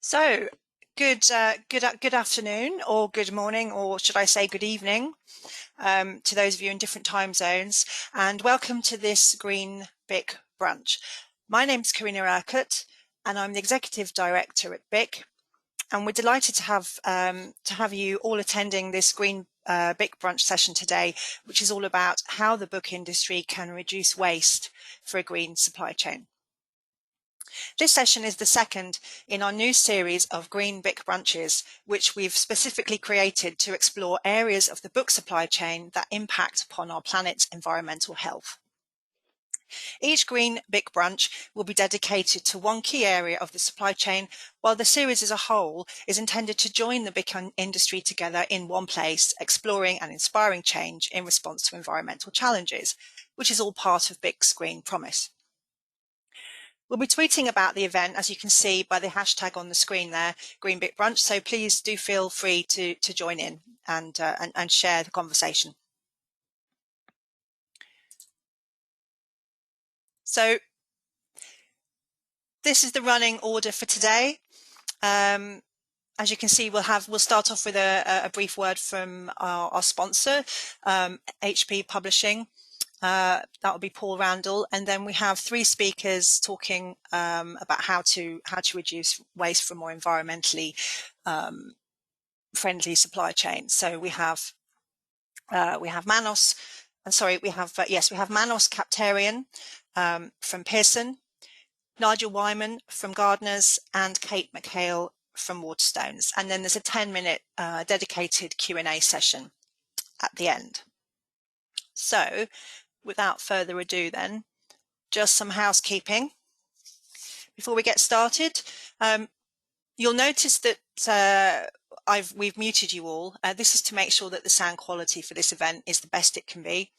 So, good afternoon, or good morning, or should I say good evening, to those of you in different time zones, and welcome to this Green BIC Brunch. My name's Karina Urquhart, and I'm the Executive Director at BIC, and we're delighted to have you all attending this Green BIC Brunch session today, which is all about how the book industry can reduce waste for a green supply chain. This session is the second in our new series of Green BIC Brunches, which we've specifically created to explore areas of the book supply chain that impact upon our planet's environmental health. Each Green BIC Brunch will be dedicated to one key area of the supply chain, while the series as a whole is intended to join the BIC industry together in one place, exploring and inspiring change in response to environmental challenges, which is all part of BIC's Green Promise. We'll be tweeting about the event, as you can see by the hashtag on the screen there, Green BIC Brunch, so please do feel free to join in and share the conversation. So this is the running order for today. As you can see, we'll start off with a brief word from our sponsor, HP Publishing. That will be Paul Randall, and then we have three speakers talking about how to reduce waste for more environmentally friendly supply chains. So we have Manos. We have Manos Kaptarian from Pearson, Nigel Wyman from Gardner's, and Kate McHale from Waterstones. And then there's a 10-minute dedicated Q&A session at the end. So, without further ado then, just some housekeeping. Before we get started, you'll notice that we've muted you all. This is to make sure that the sound quality for this event is the best it can be.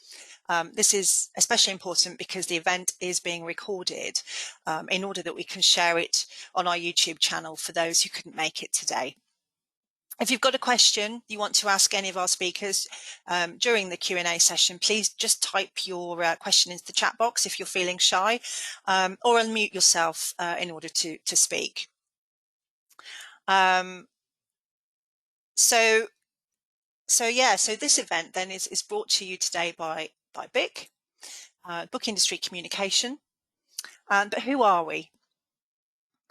This is especially important because the event is being recorded in order that we can share it on our YouTube channel for those who couldn't make it today. If you've got a question you want to ask any of our speakers during the Q&A session, please just type your question into the chat box if you're feeling shy, or unmute yourself in order to speak. So this event then is brought to you today by BIC, Book Industry Communication. But who are we?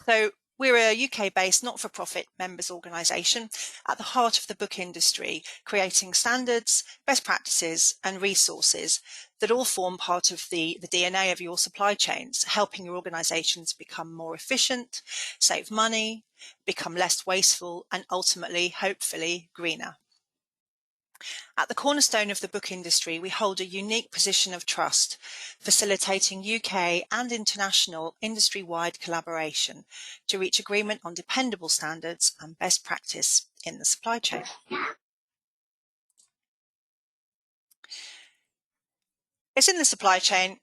So we're a UK-based not-for-profit members organisation at the heart of the book industry, creating standards, best practices and resources that all form part of the DNA of your supply chains, helping your organisations become more efficient, save money, become less wasteful and ultimately, hopefully, greener. At the cornerstone of the book industry, we hold a unique position of trust, facilitating UK and international industry-wide collaboration to reach agreement on dependable standards and best practice in the supply chain. It's in the supply chain,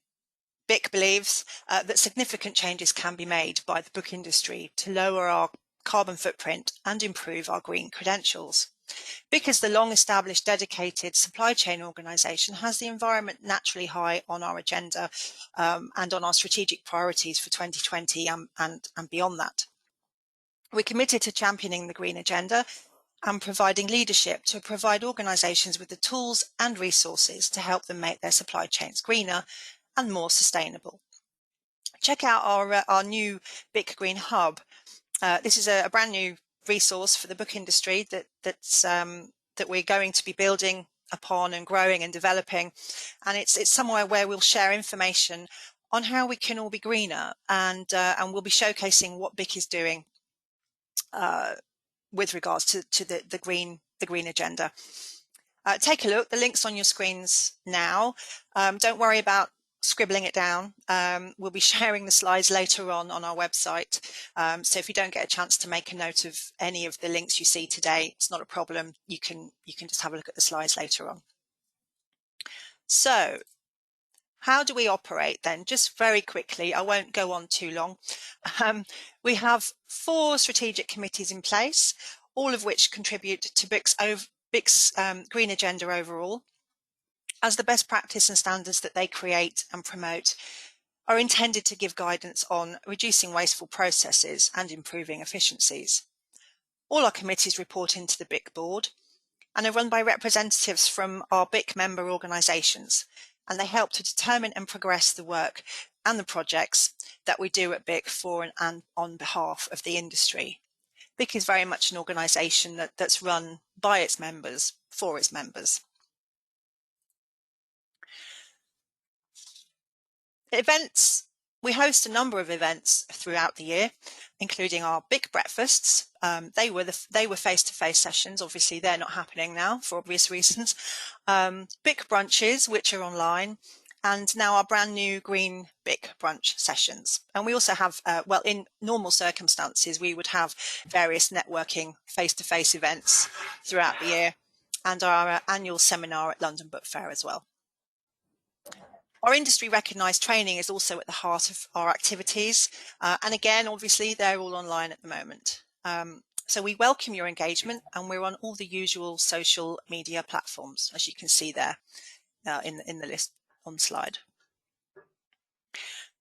BIC believes, that significant changes can be made by the book industry to lower our carbon footprint and improve our green credentials. BIC, as the long-established dedicated supply chain organisation, has the environment naturally high on our agenda and on our strategic priorities for 2020 and beyond that. We're committed to championing the green agenda and providing leadership to provide organisations with the tools and resources to help them make their supply chains greener and more sustainable. Check out our new BIC Green Hub. This is a brand new resource for the book industry that we're going to be building upon and growing and developing, and it's somewhere where we'll share information on how we can all be greener, and we'll be showcasing what BIC is doing with regards to the green agenda. Take a look. The link's on your screens now. Don't worry about scribbling it down. We'll be sharing the slides later on our website. So if you don't get a chance to make a note of any of the links you see today, it's not a problem. You can just have a look at the slides later on. So how do we operate then? Just very quickly, I won't go on too long. We have 4 strategic committees in place, all of which contribute to BIC's green agenda overall, as the best practice and standards that they create and promote are intended to give guidance on reducing wasteful processes and improving efficiencies. All our committees report into the BIC board and are run by representatives from our BIC member organisations, and they help to determine and progress the work and the projects that we do at BIC for and on behalf of the industry. BIC is very much an organisation that's run by its members, for its members. Events. We host a number of events throughout the year, including our BIC breakfasts. They were face-to-face sessions. Obviously, they're not happening now for obvious reasons. BIC brunches, which are online, and now our brand new Green BIC Brunch sessions. And we also have, well, in normal circumstances, we would have various networking face-to-face events throughout the year, and our annual seminar at London Book Fair as well. Our industry recognised training is also at the heart of our activities. And again, obviously, they're all online at the moment. So we welcome your engagement, and we're on all the usual social media platforms, as you can see there in the list on slide.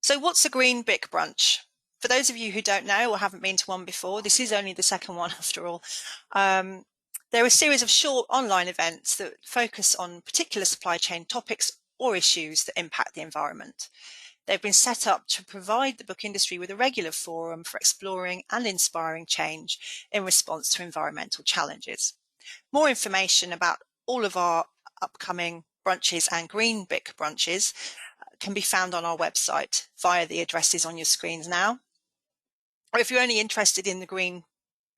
So what's a Green BIC Brunch? For those of you who don't know or haven't been to one before, this is only the second one after all. They're a series of short online events that focus on particular supply chain topics or issues that impact the environment. They've been set up to provide the book industry with a regular forum for exploring and inspiring change in response to environmental challenges. More information about all of our upcoming brunches and Green BIC brunches can be found on our website via the addresses on your screens now. Or if you're only interested in the Green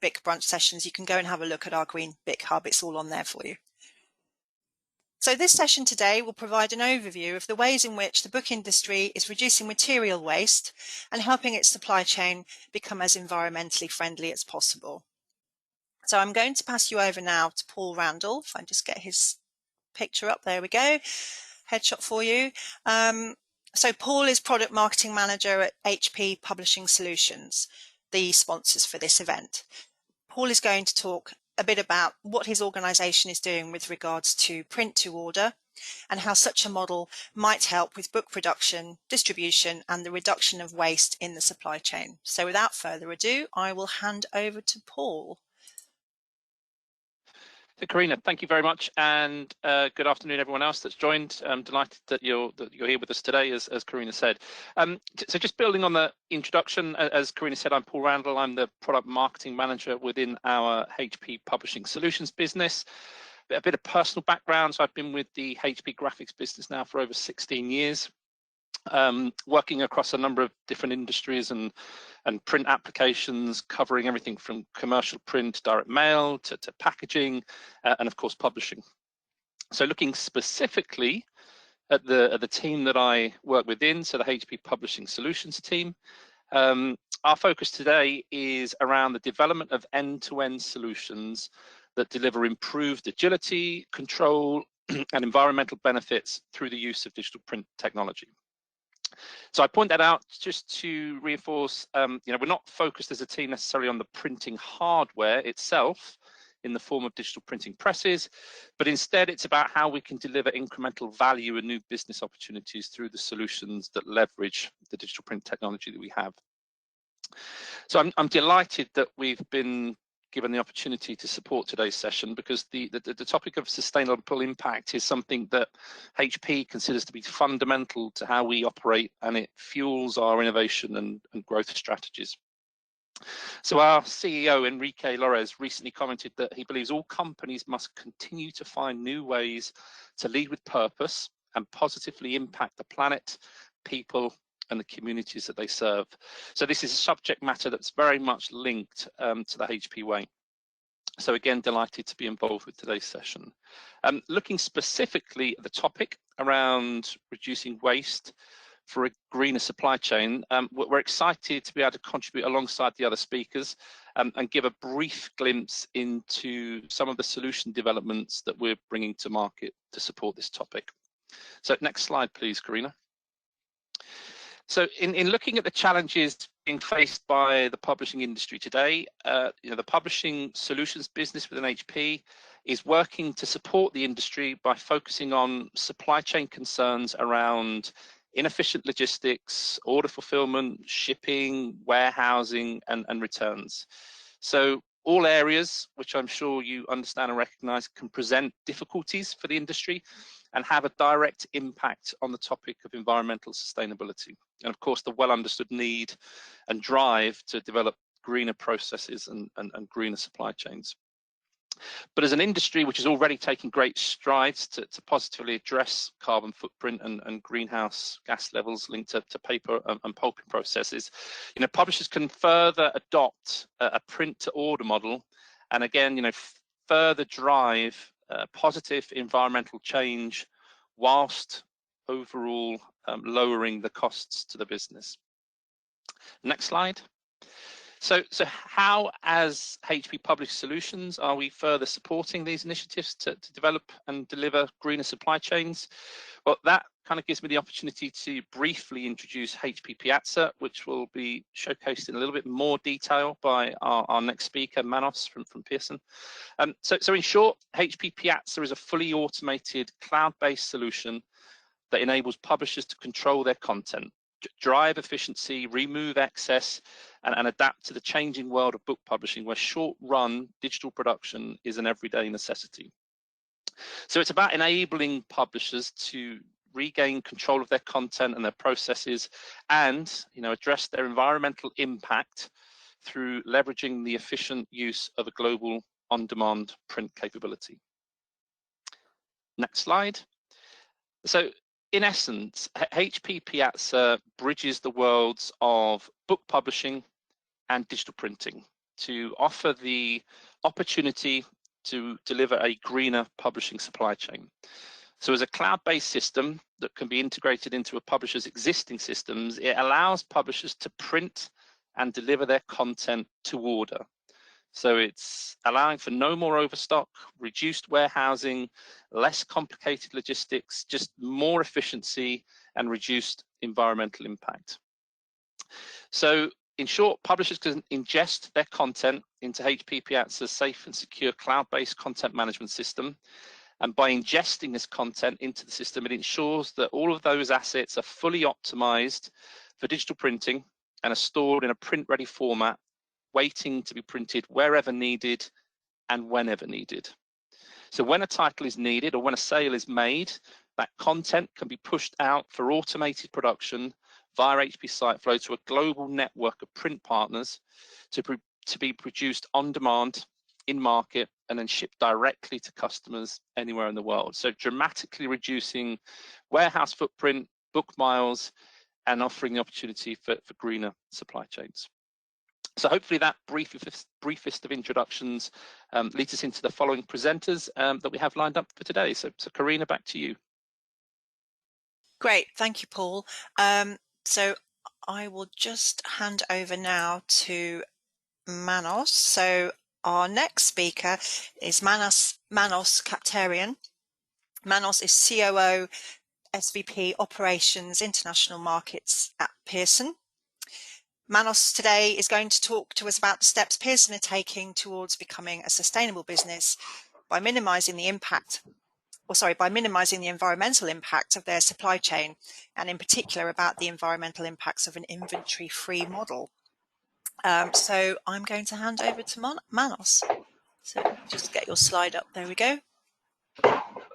BIC brunch sessions, you can go and have a look at our Green BIC Hub. It's all on there for you. So this session today will provide an overview of the ways in which the book industry is reducing material waste and helping its supply chain become as environmentally friendly as possible. So I'm going to pass you over now to Paul Randall. If I can just get his picture up, there we go, headshot for you. So Paul is Product Marketing Manager at HP Publishing Solutions, the sponsors for this event. Paul is going to talk a bit about what his organisation is doing with regards to print to order and how such a model might help with book production, distribution and the reduction of waste in the supply chain. So without further ado, I will hand over to Paul. So Karina, thank you very much, and good afternoon everyone else that's joined. I'm delighted that you're here with us today, as Karina said. So just building on the introduction, as Karina said, I'm Paul Randall. I'm the Product Marketing Manager within our HP Publishing Solutions business. A bit of personal background, so I've been with the HP Graphics business now for over 16 years. Working across a number of different industries and print applications, covering everything from commercial print, direct mail to packaging, and of course publishing. So looking specifically at the team that I work within, so the HP Publishing Solutions team, our focus today is around the development of end-to-end solutions that deliver improved agility, control, and environmental benefits through the use of digital print technology. So I point that out just to reinforce, we're not focused as a team necessarily on the printing hardware itself in the form of digital printing presses, but instead it's about how we can deliver incremental value and new business opportunities through the solutions that leverage the digital print technology that we have. So I'm delighted that we've been given the opportunity to support today's session, because the topic of sustainable impact is something that HP considers to be fundamental to how we operate, and it fuels our innovation and growth strategies. So our CEO, Enrique Lores, recently commented that he believes all companies must continue to find new ways to lead with purpose and positively impact the planet, people, and the communities that they serve. So this is a subject matter that's very much linked to the HP way. So again, delighted to be involved with today's session. Looking specifically at the topic around reducing waste for a greener supply chain, we're excited to be able to contribute alongside the other speakers and give a brief glimpse into some of the solution developments that we're bringing to market to support this topic. So next slide, please, Karina. So in looking at the challenges being faced by the publishing industry today, the publishing solutions business within HP is working to support the industry by focusing on supply chain concerns around inefficient logistics, order fulfillment, shipping, warehousing, and returns. So all areas which I'm sure you understand and recognize can present difficulties for the industry and have a direct impact on the topic of environmental sustainability. And of course, the well understood need and drive to develop greener processes and greener supply chains. But as an industry which is already taking great strides to positively address carbon footprint and greenhouse gas levels linked to paper and pulping processes, publishers can further adopt a print to order model, and again, further drive positive environmental change whilst overall lowering the costs to the business. Next slide. So how, as HP Publisher Solutions, are we further supporting these initiatives to develop and deliver greener supply chains? Well, that kind of gives me the opportunity to briefly introduce HP Piazza, which will be showcased in a little bit more detail by our next speaker, Manos from Pearson. So in short, HP Piazza is a fully automated cloud-based solution that enables publishers to control their content, drive efficiency, remove excess, and adapt to the changing world of book publishing, where short-run digital production is an everyday necessity. So it's about enabling publishers to regain control of their content and their processes, and address their environmental impact through leveraging the efficient use of a global on-demand print capability. Next slide. So in essence, HP Piazza bridges the worlds of book publishing and digital printing to offer the opportunity to deliver a greener publishing supply chain. So as a cloud-based system that can be integrated into a publisher's existing systems, it allows publishers to print and deliver their content to order. So it's allowing for no more overstock, reduced warehousing, less complicated logistics, just more efficiency and reduced environmental impact. So in short, publishers can ingest their content into HP Piazza's safe and secure cloud-based content management system. And by ingesting this content into the system, it ensures that all of those assets are fully optimized for digital printing and are stored in a print-ready format, waiting to be printed wherever needed and whenever needed. So when a title is needed or when a sale is made, that content can be pushed out for automated production via HP SiteFlow to a global network of print partners to be produced on demand, in market, and then shipped directly to customers anywhere in the world. So dramatically reducing warehouse footprint, book miles, and offering the opportunity for greener supply chains. So hopefully that briefest of introductions leads us into the following presenters that we have lined up for today. So Karina, back to you. Great, thank you, Paul. So I will just hand over now to Manos. So our next speaker is Manos Kaptarian. Manos is COO, SVP Operations International Markets at Pearson. Manos today is going to talk to us about the steps Pearson are taking towards becoming a sustainable business by minimizing the environmental impact of their supply chain, and in particular about the environmental impacts of an inventory-free model. So I'm going to hand over to Manos. So just get your slide up. There we go.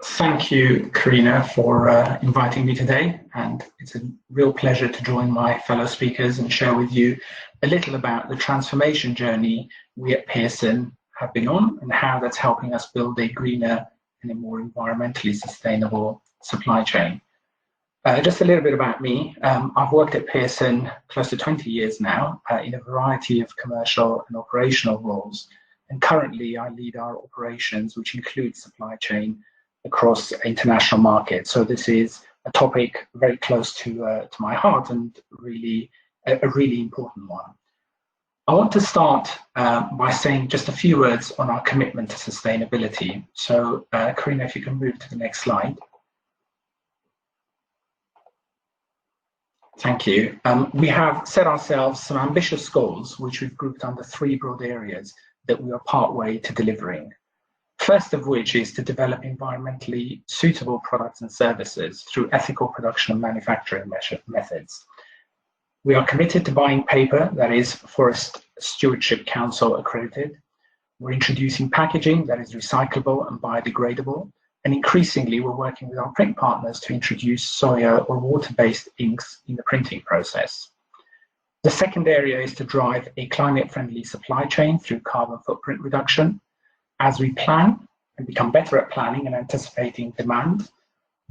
Thank you, Karina, for inviting me today, and it's a real pleasure to join my fellow speakers and share with you a little about the transformation journey we at Pearson have been on and how that's helping us build a greener and a more environmentally sustainable supply chain. Just a little bit about me. I've worked at Pearson close to 20 years now in a variety of commercial and operational roles, and currently I lead our operations, which includes supply chain across international markets. So this is a topic very close to my heart and really a really important one. I want to start by saying just a few words on our commitment to sustainability. So Karina, if you can move to the next slide. Thank you. We have set ourselves some ambitious goals, which we've grouped under three broad areas that we are partway to delivering. First of which is to develop environmentally suitable products and services through ethical production and manufacturing methods. We are committed to buying paper that is Forest Stewardship Council accredited. We're introducing packaging that is recyclable and biodegradable. And increasingly, we're working with our print partners to introduce soya or water-based inks in the printing process. The second area is to drive a climate-friendly supply chain through carbon footprint reduction. As we plan and become better at planning and anticipating demand,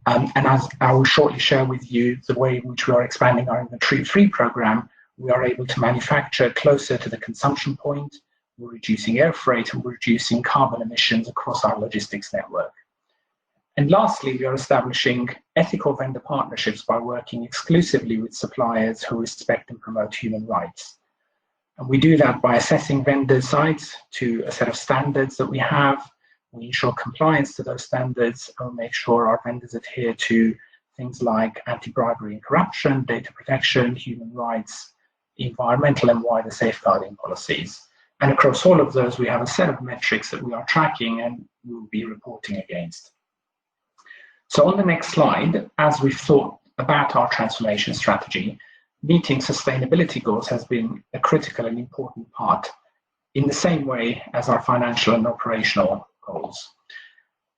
and as I will shortly share with you the way in which we are expanding our inventory-free program, we are able to manufacture closer to the consumption point. We're reducing air freight and we're reducing carbon emissions across our logistics network. And lastly, we are establishing ethical vendor partnerships by working exclusively with suppliers who respect and promote human rights. And we do that by assessing vendor sites to a set of standards that we have. We ensure compliance to those standards and make sure our vendors adhere to things like anti-bribery and corruption, data protection, human rights, environmental and wider safeguarding policies. And across all of those, we have a set of metrics that we are tracking and we will be reporting against. So on the next slide, as we've thought about our transformation strategy, meeting sustainability goals has been a critical and important part in the same way as our financial and operational goals.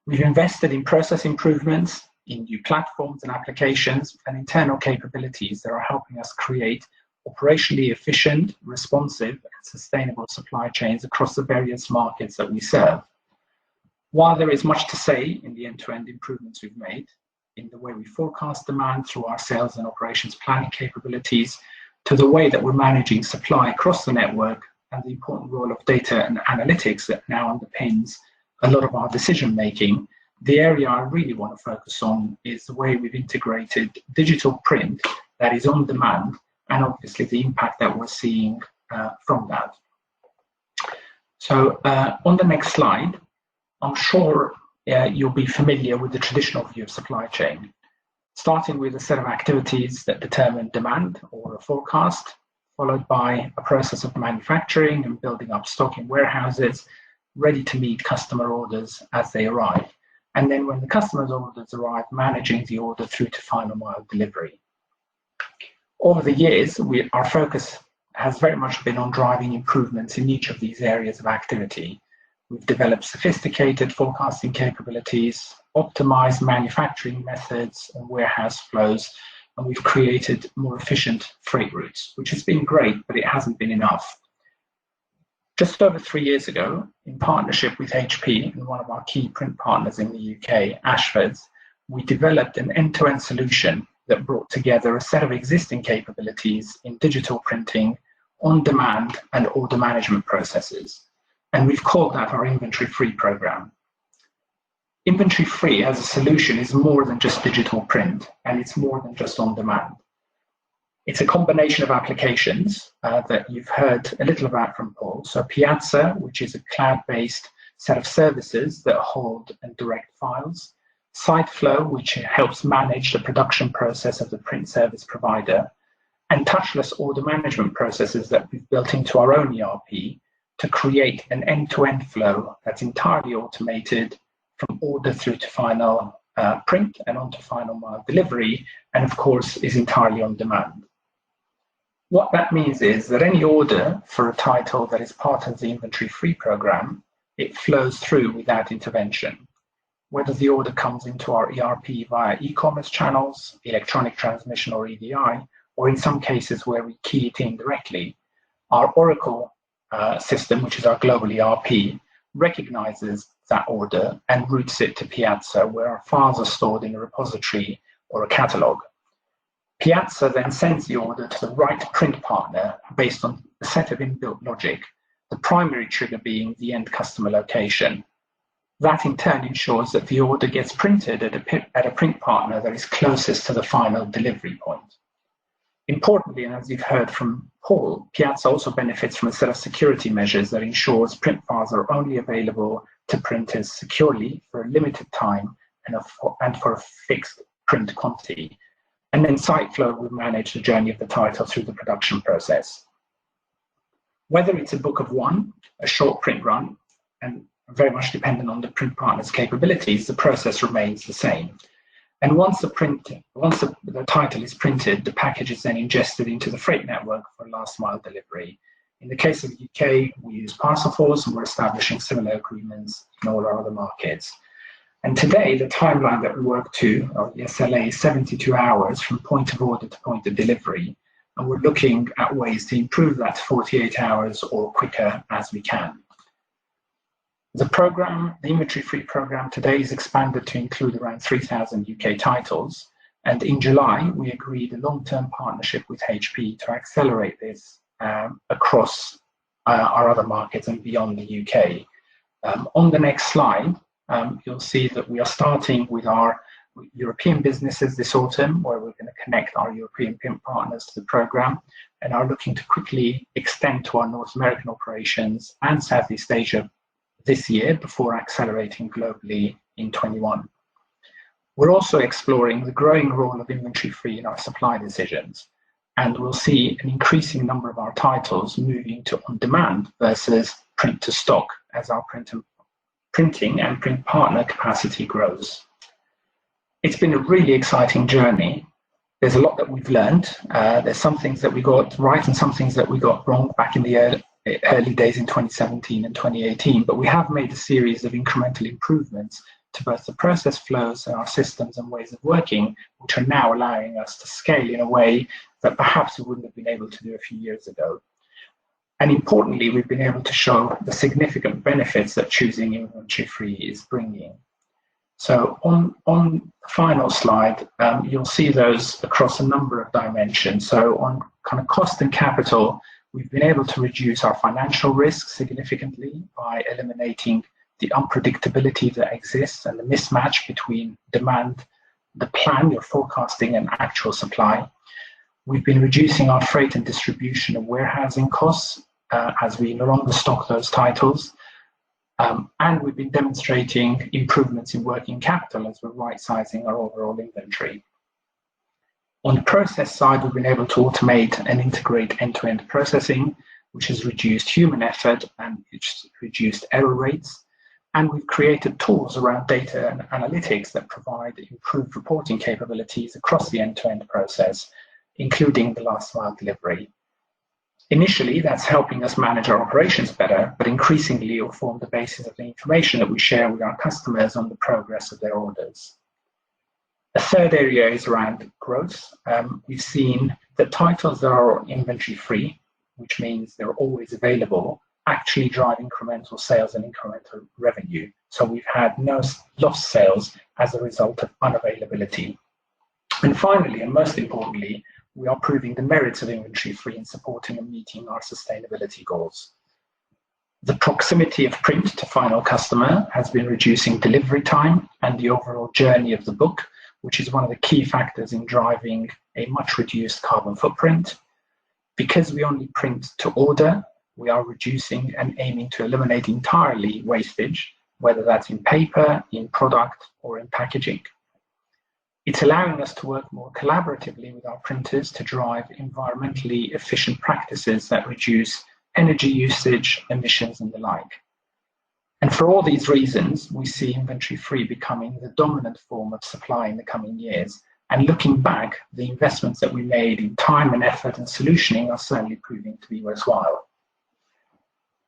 We've invested in process improvements, in new platforms and applications, and internal capabilities that are helping us create operationally efficient, responsive, and sustainable supply chains across the various markets that we serve. While there is much to say in the end-to-end improvements we've made, in the way we forecast demand through our sales and operations planning capabilities, to the way that we're managing supply across the network, and the important role of data and analytics that now underpins a lot of our decision-making, the area I really want to focus on is the way we've integrated digital print that is on demand, and obviously the impact that we're seeing from that. So on the next slide, I'm sure you'll be familiar with the traditional view of supply chain, starting with a set of activities that determine demand or a forecast, followed by a process of manufacturing and building up stock in warehouses, ready to meet customer orders as they arrive. And then when the customer's orders arrive, managing the order through to final mile delivery. Over the years, our focus has very much been on driving improvements in each of these areas of activity. We've developed sophisticated forecasting capabilities, optimized manufacturing methods and warehouse flows, and we've created more efficient freight routes, which has been great, but it hasn't been enough. Just over 3 years ago, in partnership with HP and one of our key print partners in the UK, Ashford's, we developed an end-to-end solution that brought together a set of existing capabilities in digital printing, on-demand and order management processes. And we've called that our inventory-free program. Inventory-free as a solution is more than just digital print, and it's more than just on-demand. It's a combination of applications that you've heard a little about from Paul. So Piazza, which is a cloud-based set of services that hold and direct files. SiteFlow, which helps manage the production process of the print service provider. And touchless order management processes that we've built into our own ERP to create an end-to-end flow that's entirely automated from order through to final print and onto final mile delivery, and of course is entirely on demand. What that means is that any order for a title that is part of the inventory-free program, it flows through without intervention. Whether the order comes into our ERP via e-commerce channels, electronic transmission or EDI, or in some cases where we key it in directly, our Oracle system, which is our global ERP, recognizes that order and routes it to Piazza, where our files are stored in a repository or a catalog. Piazza then sends the order to the right print partner based on a set of inbuilt logic, the primary trigger being the end customer location. That in turn ensures that the order gets printed at a print partner that is closest to the final delivery point. Importantly, and as you've heard from Paul, Piazza also benefits from a set of security measures that ensures print files are only available to printers securely for a limited time and for a fixed print quantity. And then SiteFlow will manage the journey of the title through the production process. Whether it's a book of one, a short print run, and very much dependent on the print partner's capabilities, the process remains the same. And once the title is printed, the package is then ingested into the freight network for last mile delivery. In the case of the UK, we use Parcelforce, and we're establishing similar agreements in all our other markets. And today, the timeline that we work to, or the SLA, is 72 hours from point of order to point of delivery. And we're looking at ways to improve that to 48 hours or quicker as we can. The program, the inventory-free program today is expanded to include around 3,000 UK titles. And in July, we agreed a long-term partnership with HP to accelerate this across our other markets and beyond the UK. On the next slide, you'll see that we are starting with our European businesses this autumn, where we're going to connect our European print partners to the program, and are looking to quickly extend to our North American operations and Southeast Asia this year before accelerating globally in 21. We're also exploring the growing role of inventory-free in our supply decisions, and we'll see an increasing number of our titles moving to on-demand versus print-to-stock as our printing and print partner capacity grows. It's been a really exciting journey. There's a lot that we've learned. There's some things that we got right and some things that we got wrong back in the early days in 2017 and 2018, but we have made a series of incremental improvements to both the process flows and our systems and ways of working, which are now allowing us to scale in a way that perhaps we wouldn't have been able to do a few years ago. And importantly, we've been able to show the significant benefits that choosing inventory-free is bringing. So on the final slide, you'll see those across a number of dimensions. So on kind of cost and capital, we've been able to reduce our financial risk significantly by eliminating the unpredictability that exists and the mismatch between demand, the plan, your forecasting, and actual supply. We've been reducing our freight and distribution and warehousing costs as we no longer stock those titles. And we've been demonstrating improvements in working capital as we're right-sizing our overall inventory. On the process side, we've been able to automate and integrate end-to-end processing, which has reduced human effort and it's reduced error rates. And we've created tools around data and analytics that provide improved reporting capabilities across the end-to-end process, including the last mile delivery. Initially, that's helping us manage our operations better, but increasingly it will form the basis of the information that we share with our customers on the progress of their orders. A third area is around growth. We've seen that titles that are inventory-free, which means they're always available, actually drive incremental sales and incremental revenue. So we've had no lost sales as a result of unavailability. And finally, and most importantly, we are proving the merits of inventory-free in supporting and meeting our sustainability goals. The proximity of print to final customer has been reducing delivery time and the overall journey of the book, which is one of the key factors in driving a much reduced carbon footprint. Because we only print to order, we are reducing and aiming to eliminate entirely wastage, whether that's in paper, in product, or in packaging. It's allowing us to work more collaboratively with our printers to drive environmentally efficient practices that reduce energy usage, emissions, and the like. And for all these reasons, we see inventory-free becoming the dominant form of supply in the coming years. And looking back, the investments that we made in time and effort and solutioning are certainly proving to be worthwhile.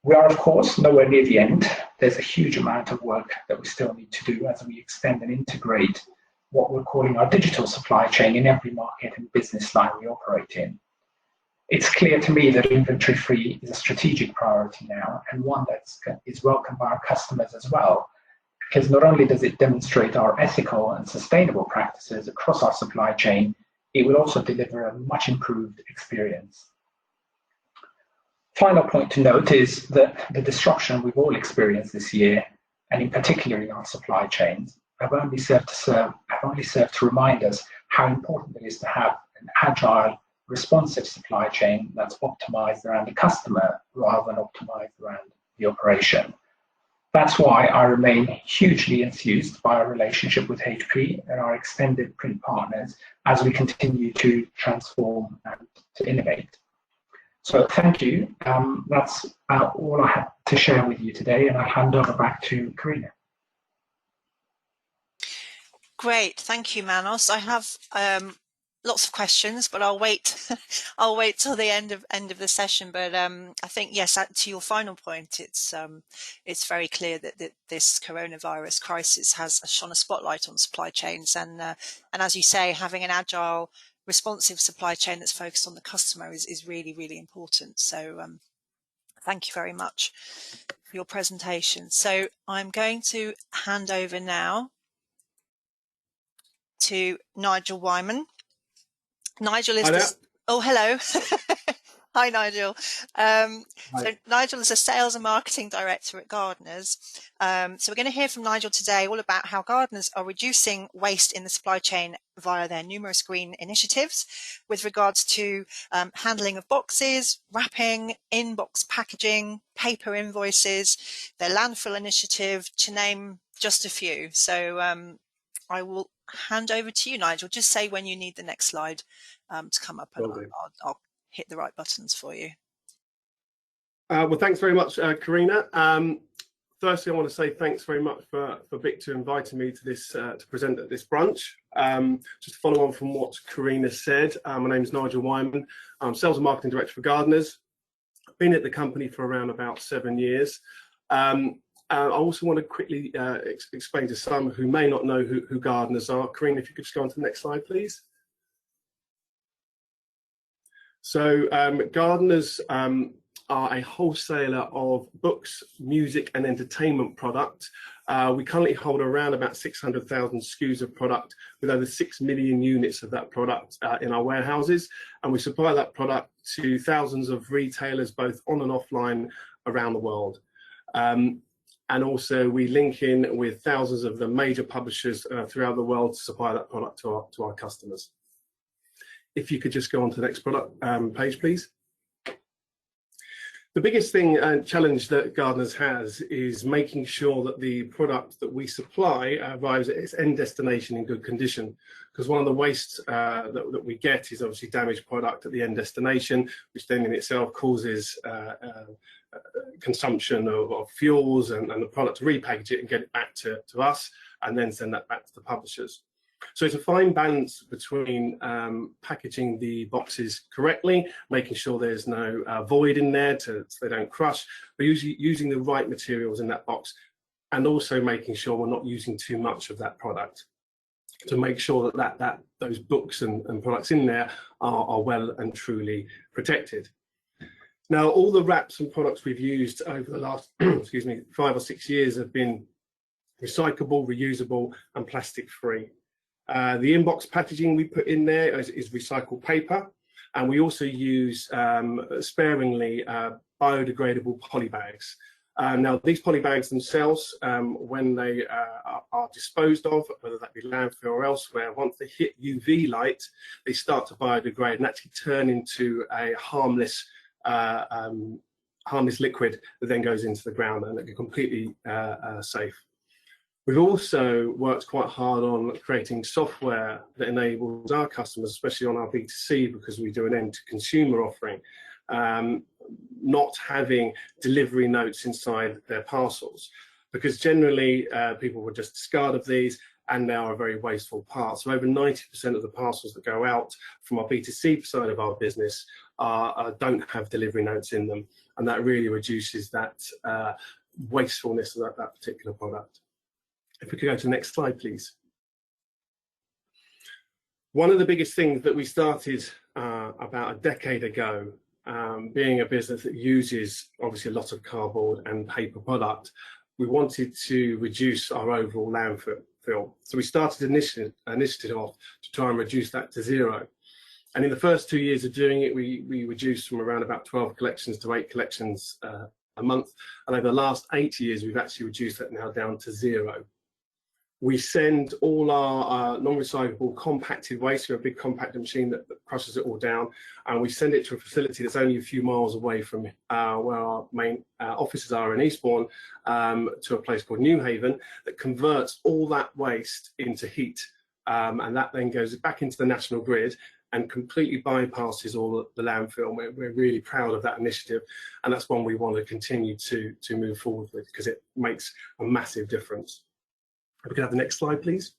We are, of course, nowhere near the end. There's a huge amount of work that we still need to do as we extend and integrate what we're calling our digital supply chain in every market and business line we operate in. It's clear to me that inventory-free is a strategic priority now, and one that is welcomed by our customers as well, because not only does it demonstrate our ethical and sustainable practices across our supply chain, it will also deliver a much improved experience. Final point to note is that the disruption we've all experienced this year, and in particular in our supply chains, have only served to remind us how important it is to have an agile, responsive supply chain that's optimized around the customer rather than optimized around the operation. That's why I remain hugely enthused by our relationship with HP and our extended print partners as we continue to transform and to innovate. So thank you. That's all I have to share with you today, and I'll hand over back to Karina. Great, thank you, Manos. I have lots of questions, but I'll wait. I'll wait till the end of the session. But I think, yes, to your final point, it's very clear that this coronavirus crisis has shone a spotlight on supply chains, and as you say, having an agile, responsive supply chain that's focused on the customer is really, really important. So thank you very much for your presentation. So I'm going to hand over now to Nigel Wyman. Nigel is the... Oh, hello. Hi, Nigel. Hi. So Nigel is a sales and marketing director at Gardner's. So we're going to hear from Nigel today all about how Gardner's are reducing waste in the supply chain via their numerous green initiatives with regards to handling of boxes, wrapping, in-box packaging, paper invoices, their landfill initiative, to name just a few. So I will hand over to you, Nigel. Just say when you need the next slide to come up, and I'll hit the right buttons for you. Well, thanks very much, Karina. Firstly, I want to say thanks very much for BIC to inviting me to this to present at this brunch. Just to follow on from what Karina said, my name is Nigel Wyman. I'm Sales and Marketing Director for Gardner's. I've been at the company for around about 7 years. I also want to quickly explain to some who may not know who Gardner's are. Karina, if you could just go on to the next slide, please. So Gardner's are a wholesaler of books, music and entertainment product. We currently hold around about 600,000 SKUs of product with over 6 million units of that product in our warehouses. And we supply that product to thousands of retailers, both on and offline around the world. And also we link in with thousands of the major publishers throughout the world to supply that product to our customers. If you could just go on to the next product page, please. The biggest thing and challenge that Gardner's has is making sure that the product that we supply arrives at its end destination in good condition. Because one of the wastes that we get is obviously damaged product at the end destination, which then in itself causes consumption of fuels and the product to repackage it and get it back to us and then send that back to the publishers. So it's a fine balance between packaging the boxes correctly, making sure there's no void in there so they don't crush, but using the right materials in that box, and also making sure we're not using too much of that product to make sure that those books and products in there are well and truly protected. Now, all the wraps and products we've used over the last 5 or 6 years have been recyclable, reusable and plastic free. The inbox packaging we put in there is recycled paper, and we also use sparingly biodegradable poly bags. Now, these poly bags themselves, when they are disposed of, whether that be landfill or elsewhere, once they hit UV light, they start to biodegrade and actually turn into a harmless liquid that then goes into the ground and are completely safe. We've also worked quite hard on creating software that enables our customers, especially on our B2C, because we do an end-to-consumer offering, not having delivery notes inside their parcels, because generally people would just discard of these, and they are a very wasteful part. So over 90% of the parcels that go out from our B2C side of our business don't have delivery notes in them, and that really reduces that wastefulness of that particular product. If we could go to the next slide, please. One of the biggest things that we started about a decade ago, being a business that uses obviously a lot of cardboard and paper product, we wanted to reduce our overall landfill. So we started an initiative off to try and reduce that to 0. And in the first 2 years of doing it, we reduced from around about 12 collections to 8 collections a month. And over the last 8 years, we've actually reduced that now down to 0. We send all our non-recyclable compacted waste to a big compactor machine that crushes it all down, and we send it to a facility that's only a few miles away from where our main offices are in Eastbourne, to a place called New Haven, that converts all that waste into heat, and that then goes back into the national grid, and completely bypasses all the landfill. We're really proud of that initiative, and that's one we want to continue to move forward with, because it makes a massive difference. If we could have the next slide, please.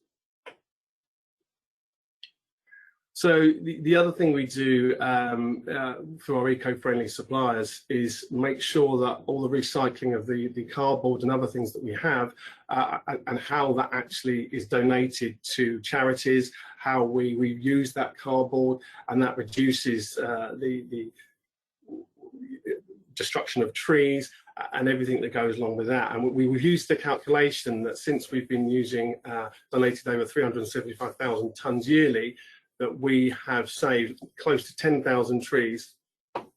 So the other thing we do for our eco-friendly suppliers is make sure that all the recycling of the cardboard and other things that we have, and how that actually is donated to charities, how we reuse that cardboard, and that reduces the destruction of trees and everything that goes along with that. And we've used the calculation that since we've been using donated over 375,000 tonnes yearly, that we have saved close to 10,000 trees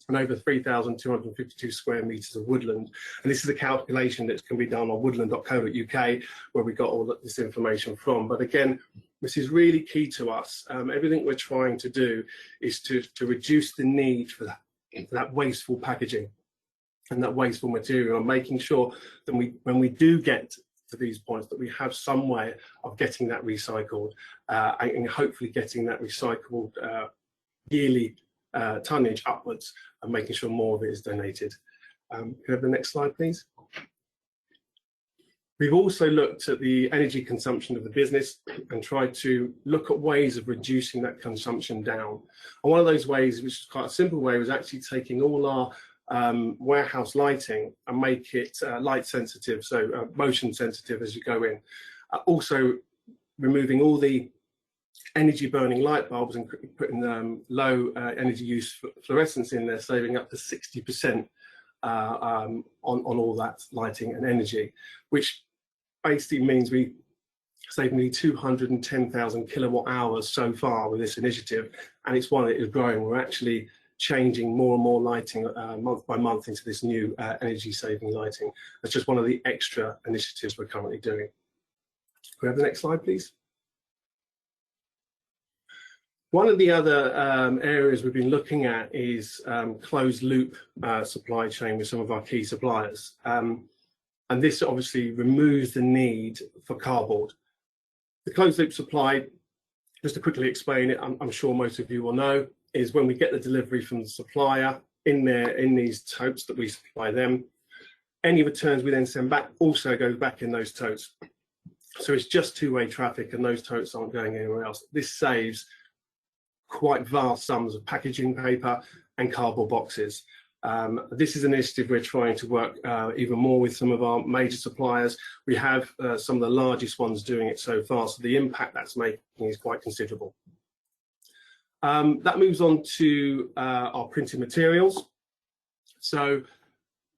and over 3,252 square metres of woodland. And this is a calculation that can be done on woodland.co.uk, where we got all this information from. But again, this is really key to us. Everything we're trying to do is to reduce the need for that wasteful packaging and that wasteful material, and making sure that when we do get to these points, that we have some way of getting that recycled, and hopefully getting that recycled yearly tonnage upwards, and making sure more of it is donated. Can we have the next slide, please? We've also looked at the energy consumption of the business and tried to look at ways of reducing that consumption down. And one of those ways, which is quite a simple way, was actually taking all our warehouse lighting and make it light sensitive, so motion sensitive as you go in. Also removing all the energy burning light bulbs and putting low energy use fluorescents in there, saving up to 60% on all that lighting and energy, which basically means we saved nearly 210,000 kilowatt hours so far with this initiative, and it's one that is growing. We're actually changing more and more lighting month by month into this new energy saving lighting. That's just one of the extra initiatives we're currently doing. Can we have the next slide, please? One of the other areas we've been looking at is closed loop supply chain with some of our key suppliers. And this obviously removes the need for cardboard. The closed loop supply, just to quickly explain it, I'm sure most of you will know, is when we get the delivery from the supplier in these totes that we supply them, any returns we then send back also go back in those totes. So it's just two-way traffic, and those totes aren't going anywhere else. This saves quite vast sums of packaging paper and cardboard boxes. This is an initiative we're trying to work even more with some of our major suppliers. We have some of the largest ones doing it so far, so the impact that's making is quite considerable. That moves on to our printed materials. So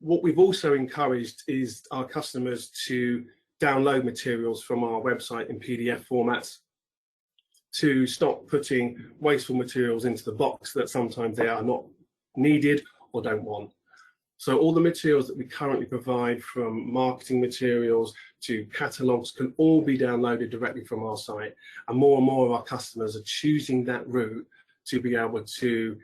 what we've also encouraged is our customers to download materials from our website in PDF formats, to stop putting wasteful materials into the box that sometimes they are not needed or don't want. So all the materials that we currently provide, from marketing materials to catalogues, can all be downloaded directly from our site. And more of our customers are choosing that route to be able to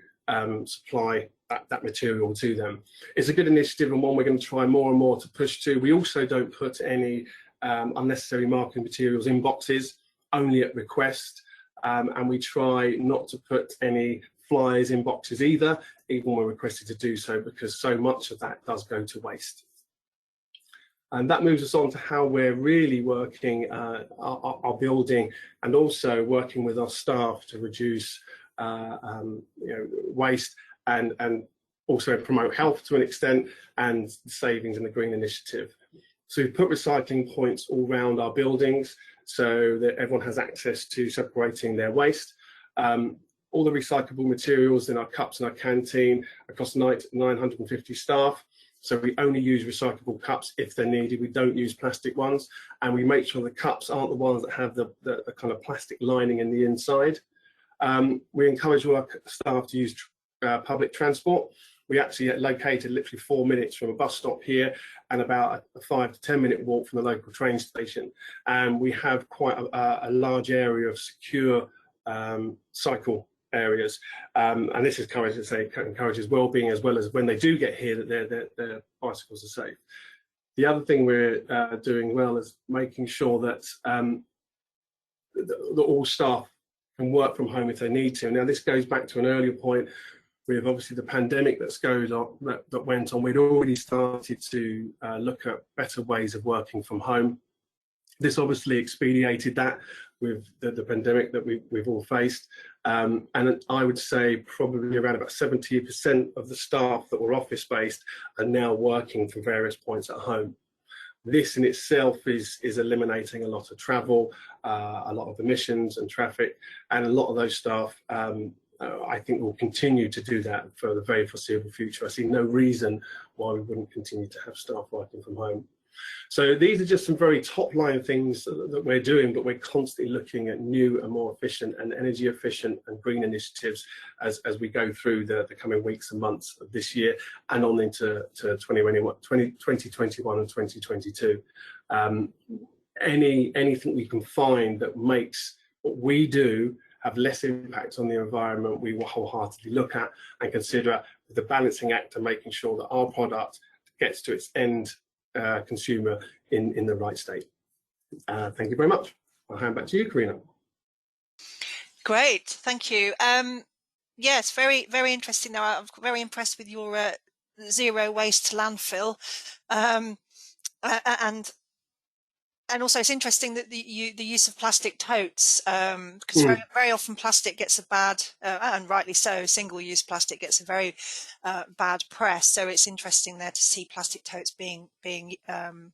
supply that material to them. It's a good initiative, and one we're going to try more and more to push to. We also don't put any unnecessary marketing materials in boxes, only at request. And we try not to put any flyers in boxes either, even when we're requested to do so, because so much of that does go to waste. And that moves us on to how we're really working our building, and also working with our staff to reduce waste, and also promote health to an extent, and savings in the green initiative. So we've put recycling points all around our buildings so that everyone has access to separating their waste. All the recyclable materials in our cups in our canteen across 950 staff. So we only use recyclable cups if they're needed. We don't use plastic ones, and we make sure the cups aren't the ones that have the kind of plastic lining in the inside. We encourage all our staff to use public transport. We actually located literally 4 minutes from a bus stop here, and about a 5 to 10 minute walk from the local train station. And we have quite a large area of secure cycle areas, and this encourages well-being, as well as when they do get here, that their bicycles are safe. The other thing we're doing well is making sure that all staff and work from home if they need to. Now, this goes back to an earlier point with obviously the pandemic that went on. We'd already started to look at better ways of working from home. This obviously expedited that with the pandemic that we've all faced. And I would say probably around about 70% of the staff that were office-based are now working from various points at home. This in itself is eliminating a lot of travel, a lot of emissions and traffic, and a lot of those staff I think will continue to do that for the very foreseeable future. I see no reason why we wouldn't continue to have staff working from home. So these are just some very top line things that we're doing, but we're constantly looking at new and more efficient and energy efficient and green initiatives as we go through the coming weeks and months of this year and on into 2021 and 2022. Anything we can find that makes what we do have less impact on the environment, we will wholeheartedly look at and consider the balancing act of making sure that our product gets to its end consumer in the right state. Thank you very much. I'll hand back to you, Karina. Great, thank you. Yes, very interesting. Now, I'm very impressed with your zero waste to landfill, and also it's interesting that the use of plastic totes, because very often plastic gets a bad, and rightly so, single-use plastic gets a very bad press. So it's interesting there to see plastic totes being sort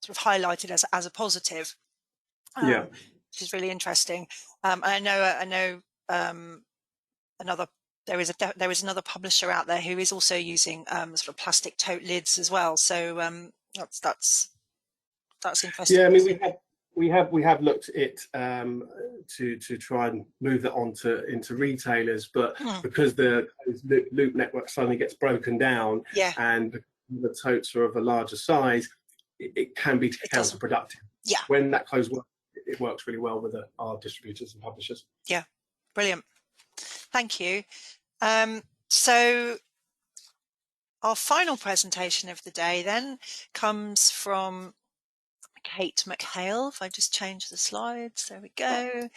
of highlighted as a positive, which is really interesting. And I know there is another publisher out there who is also using sort of plastic tote lids as well. So that's interesting. Yeah, I mean, we have looked at it to try and move that into retailers, but because the loop network suddenly gets broken down, and the totes are of a larger size, it can be counterproductive. Yeah. When that close works, it works really well with our distributors and publishers. Yeah, brilliant. Thank you. So our final presentation of the day then comes from Kate McHale. If I just change the slides, there we go.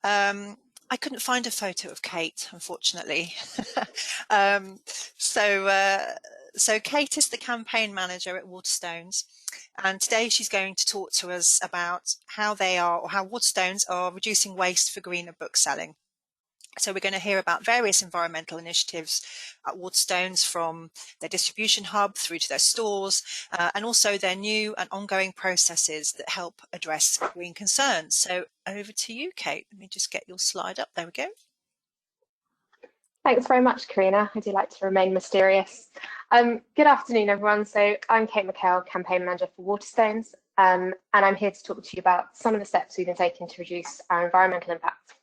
I couldn't find a photo of Kate, unfortunately. So Kate is the campaign manager at Waterstones, and today she's going to talk to us about how Waterstones are reducing waste for greener book selling. So we're going to hear about various environmental initiatives at Waterstones, from their distribution hub through to their stores, and also their new and ongoing processes that help address green concerns. So over to you, Kate. Let me just get your slide up. There we go. Thanks very much, Karina. I do like to remain mysterious. Good afternoon, everyone. So I'm Kate McHale, campaign manager for Waterstones, and I'm here to talk to you about some of the steps we've been taking to reduce our environmental impact.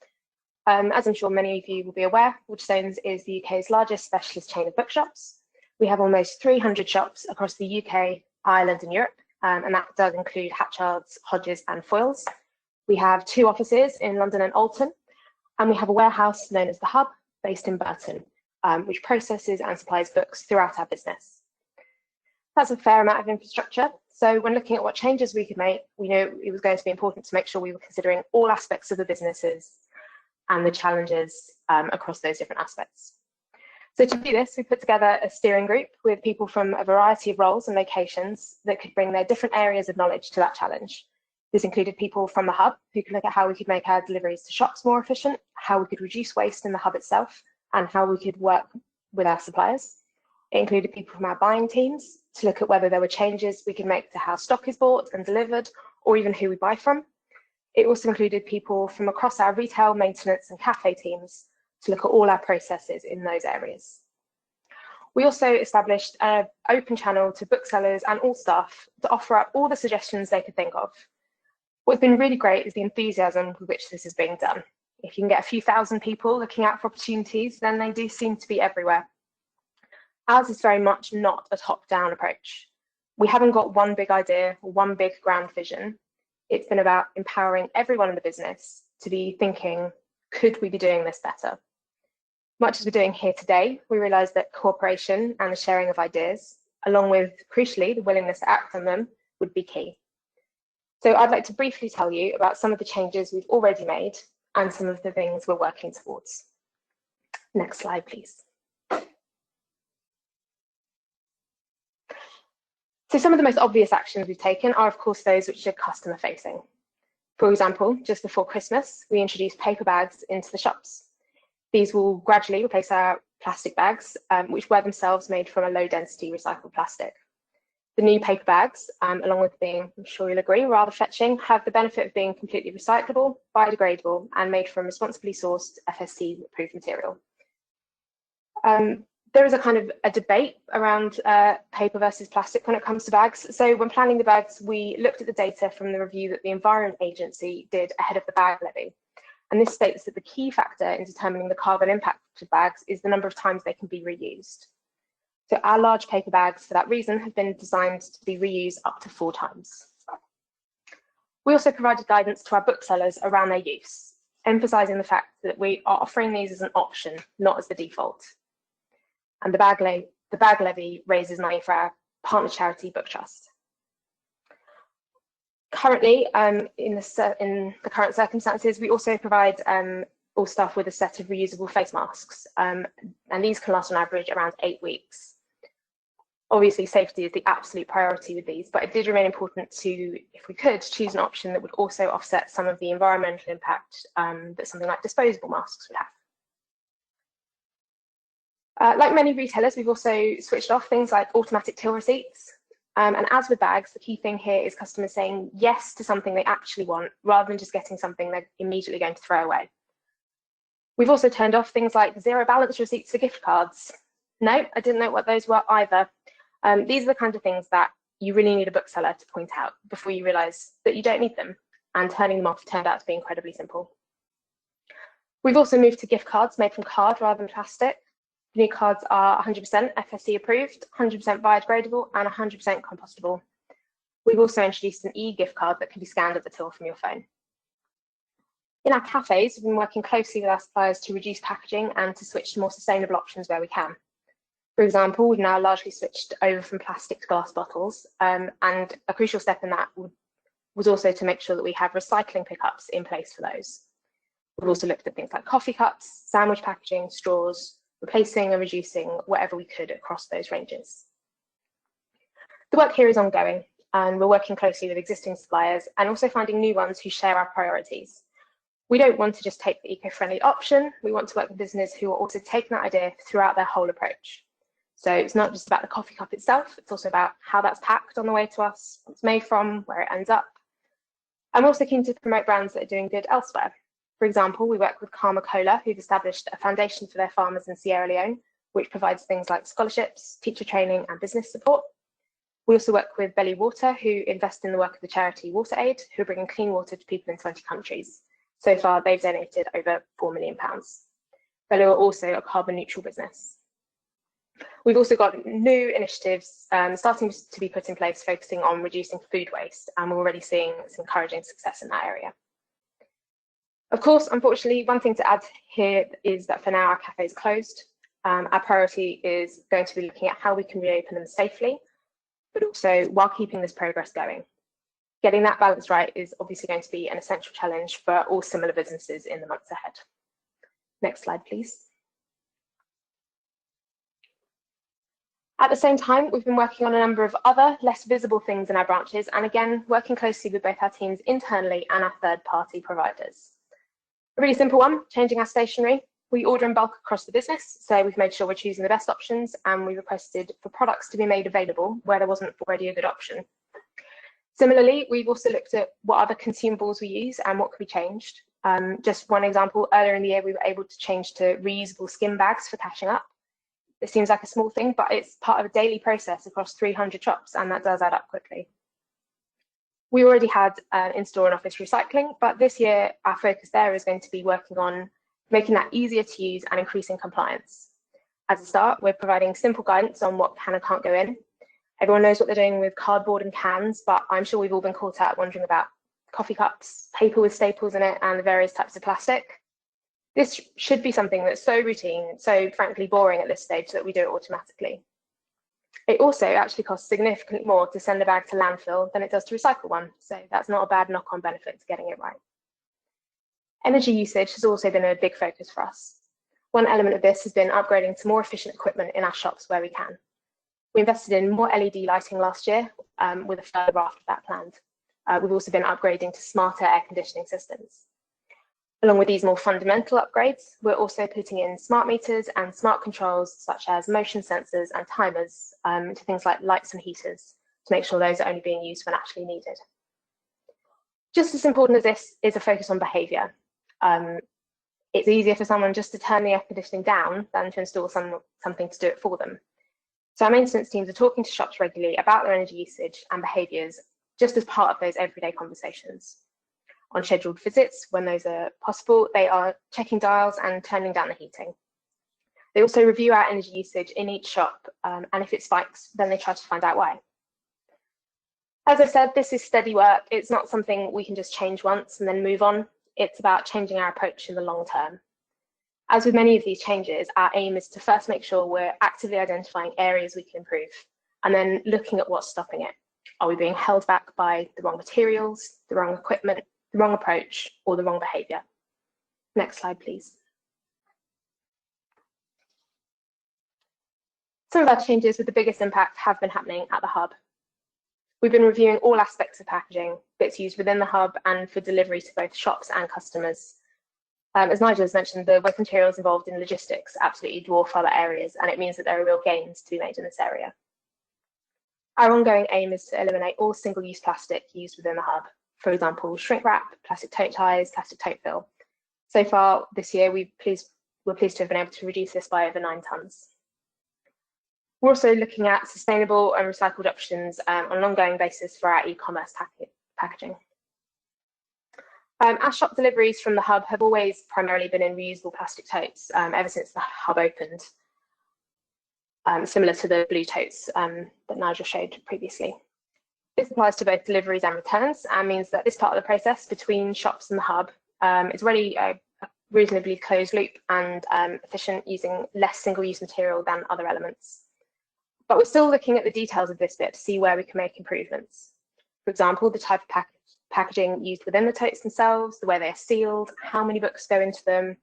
As I'm sure many of you will be aware, Waterstones is the UK's largest specialist chain of bookshops. We have almost 300 shops across the UK, Ireland and Europe, and that does include Hatchards, Hodges and Foyles. We have 2 offices in London and Alton, and we have a warehouse known as The Hub, based in Burton, which processes and supplies books throughout our business. That's a fair amount of infrastructure. So when looking at what changes we could make, we knew it was going to be important to make sure we were considering all aspects of the businesses and the challenges across those different aspects. So to do this, we put together a steering group with people from a variety of roles and locations that could bring their different areas of knowledge to that challenge. This included people from the hub who could look at how we could make our deliveries to shops more efficient, how we could reduce waste in the hub itself, and how we could work with our suppliers. It included people from our buying teams to look at whether there were changes we could make to how stock is bought and delivered, or even who we buy from. It also included people from across our retail, maintenance and cafe teams to look at all our processes in those areas. We also established an open channel to booksellers and all staff to offer up all the suggestions they could think of. What's been really great is the enthusiasm with which this is being done. If you can get a few thousand people looking out for opportunities, then they do seem to be everywhere. Ours is very much not a top-down approach. We haven't got one big idea or one big grand vision. It's been about empowering everyone in the business to be thinking, could we be doing this better? Much as we're doing here today, we realise that cooperation and the sharing of ideas, along with, crucially, the willingness to act on them, would be key. So I'd like to briefly tell you about some of the changes we've already made and some of the things we're working towards. Next slide, please. So some of the most obvious actions we've taken are, of course, those which are customer facing. For example, just before Christmas, we introduced paper bags into the shops. These will gradually replace our plastic bags, which were themselves made from a low density recycled plastic. The new paper bags, along with being, I'm sure you'll agree, rather fetching, have the benefit of being completely recyclable, biodegradable, and made from responsibly sourced FSC-approved material. There is a kind of a debate around paper versus plastic when it comes to bags. So when planning the bags, we looked at the data from the review that the Environment Agency did ahead of the bag levy. And this states that the key factor in determining the carbon impact of bags is the number of times they can be reused. So our large paper bags, for that reason, have been designed to be reused up to 4 times. We also provided guidance to our booksellers around their use, emphasising the fact that we are offering these as an option, not as the default. And the bag levy raises money for our partner charity, Book Trust. Currently, in the current circumstances, we also provide all staff with a set of reusable face masks, and these can last on average around 8 weeks. Obviously, safety is the absolute priority with these, but it did remain important to, if we could, choose an option that would also offset some of the environmental impact that something like disposable masks would have. Like many retailers, we've also switched off things like automatic till receipts. And as with bags, the key thing here is customers saying yes to something they actually want, rather than just getting something they're immediately going to throw away. We've also turned off things like zero balance receipts for gift cards. No, I didn't know what those were either. These are the kind of things that you really need a bookseller to point out before you realise that you don't need them, and turning them off turned out to be incredibly simple. We've also moved to gift cards made from card rather than plastic. The new cards are 100% FSC approved, 100% biodegradable, and 100% compostable. We've also introduced an e-gift card that can be scanned at the till from your phone. In our cafes, we've been working closely with our suppliers to reduce packaging and to switch to more sustainable options where we can. For example, we've now largely switched over from plastic to glass bottles, and a crucial step in that was also to make sure that we have recycling pickups in place for those. We've also looked at things like coffee cups, sandwich packaging, straws, replacing and reducing whatever we could across those ranges. The work here is ongoing, and we're working closely with existing suppliers and also finding new ones who share our priorities. We don't want to just take the eco-friendly option, we want to work with businesses who are also taking that idea throughout their whole approach. So it's not just about the coffee cup itself, it's also about how that's packed on the way to us, what it's made from, where it ends up. I'm also keen to promote brands that are doing good elsewhere. For example, we work with Karma Cola, who've established a foundation for their farmers in Sierra Leone, which provides things like scholarships, teacher training, and business support. We also work with Belly Water, who invest in the work of the charity WaterAid, who are bringing clean water to people in 20 countries. So far, they've donated over £4 million. Belly are also a carbon neutral business. We've also got new initiatives starting to be put in place, focusing on reducing food waste, and we're already seeing some encouraging success in that area. Of course, unfortunately, one thing to add here is that for now our cafe is closed. Our priority is going to be looking at how we can reopen them safely, but also while keeping this progress going. Getting that balance right is obviously going to be an essential challenge for all similar businesses in the months ahead. Next slide, please. At the same time, we've been working on a number of other less visible things in our branches, and again, working closely with both our teams internally and our third-party providers. A really simple one, changing our stationery. We order in bulk across the business, so we've made sure we're choosing the best options, and we requested for products to be made available where there wasn't already a good option. Similarly, we've also looked at what other consumables we use and what could be changed. Just one example, earlier in the year, we were able to change to reusable skin bags for cashing up. It seems like a small thing, but it's part of a daily process across 300 shops, and that does add up quickly. We already had in-store and office recycling, but this year our focus there is going to be working on making that easier to use and increasing compliance. As a start, we're providing simple guidance on what can and can't go in. Everyone knows what they're doing with cardboard and cans, but I'm sure we've all been caught out wondering about coffee cups, paper with staples in it, and the various types of plastic. This should be something that's so routine, so frankly boring at this stage that we do it automatically. It also actually costs significantly more to send a bag to landfill than it does to recycle one, so that's not a bad knock-on benefit to getting it right. Energy usage has also been a big focus for us. One element of this has been upgrading to more efficient equipment in our shops where we can. We invested in more LED lighting last year, with a further raft of that planned. We've also been upgrading to smarter air conditioning systems. Along with these more fundamental upgrades, we're also putting in smart meters and smart controls such as motion sensors and timers to things like lights and heaters to make sure those are only being used when actually needed. Just as important as this is a focus on behaviour. It's easier for someone just to turn the air conditioning down than to install something to do it for them. So our maintenance teams are talking to shops regularly about their energy usage and behaviours just as part of those everyday conversations. On scheduled visits, when those are possible, they are checking dials and turning down the heating. They also review our energy usage in each shop, and if it spikes, then they try to find out why. As I said, this is steady work. It's not something we can just change once and then move on. It's about changing our approach in the long term. As with many of these changes, our aim is to first make sure we're actively identifying areas we can improve, and then looking at what's stopping it. Are we being held back by the wrong materials, the wrong equipment, the wrong approach, or the wrong behaviour? Next slide, please. Some of our changes with the biggest impact have been happening at the hub. We've been reviewing all aspects of packaging, bits used within the hub and for delivery to both shops and customers. As Nigel has mentioned, the waste materials involved in logistics absolutely dwarf other areas, and it means that there are real gains to be made in this area. Our ongoing aim is to eliminate all single-use plastic used within the hub. For example, shrink wrap, plastic tote ties, plastic tote fill. So far this year, we're pleased to have been able to reduce this by over 9 tonnes. We're also looking at sustainable and recycled options on an ongoing basis for our e-commerce packaging. Our shop deliveries from the hub have always primarily been in reusable plastic totes ever since the hub opened, similar to the blue totes that Nigel showed previously. This applies to both deliveries and returns and means that this part of the process between shops and the hub is really a reasonably closed loop and efficient, using less single-use material than other elements. But we're still looking at the details of this bit to see where we can make improvements. For example, the type of packaging used within the totes themselves, the way they are sealed, how many books go into them,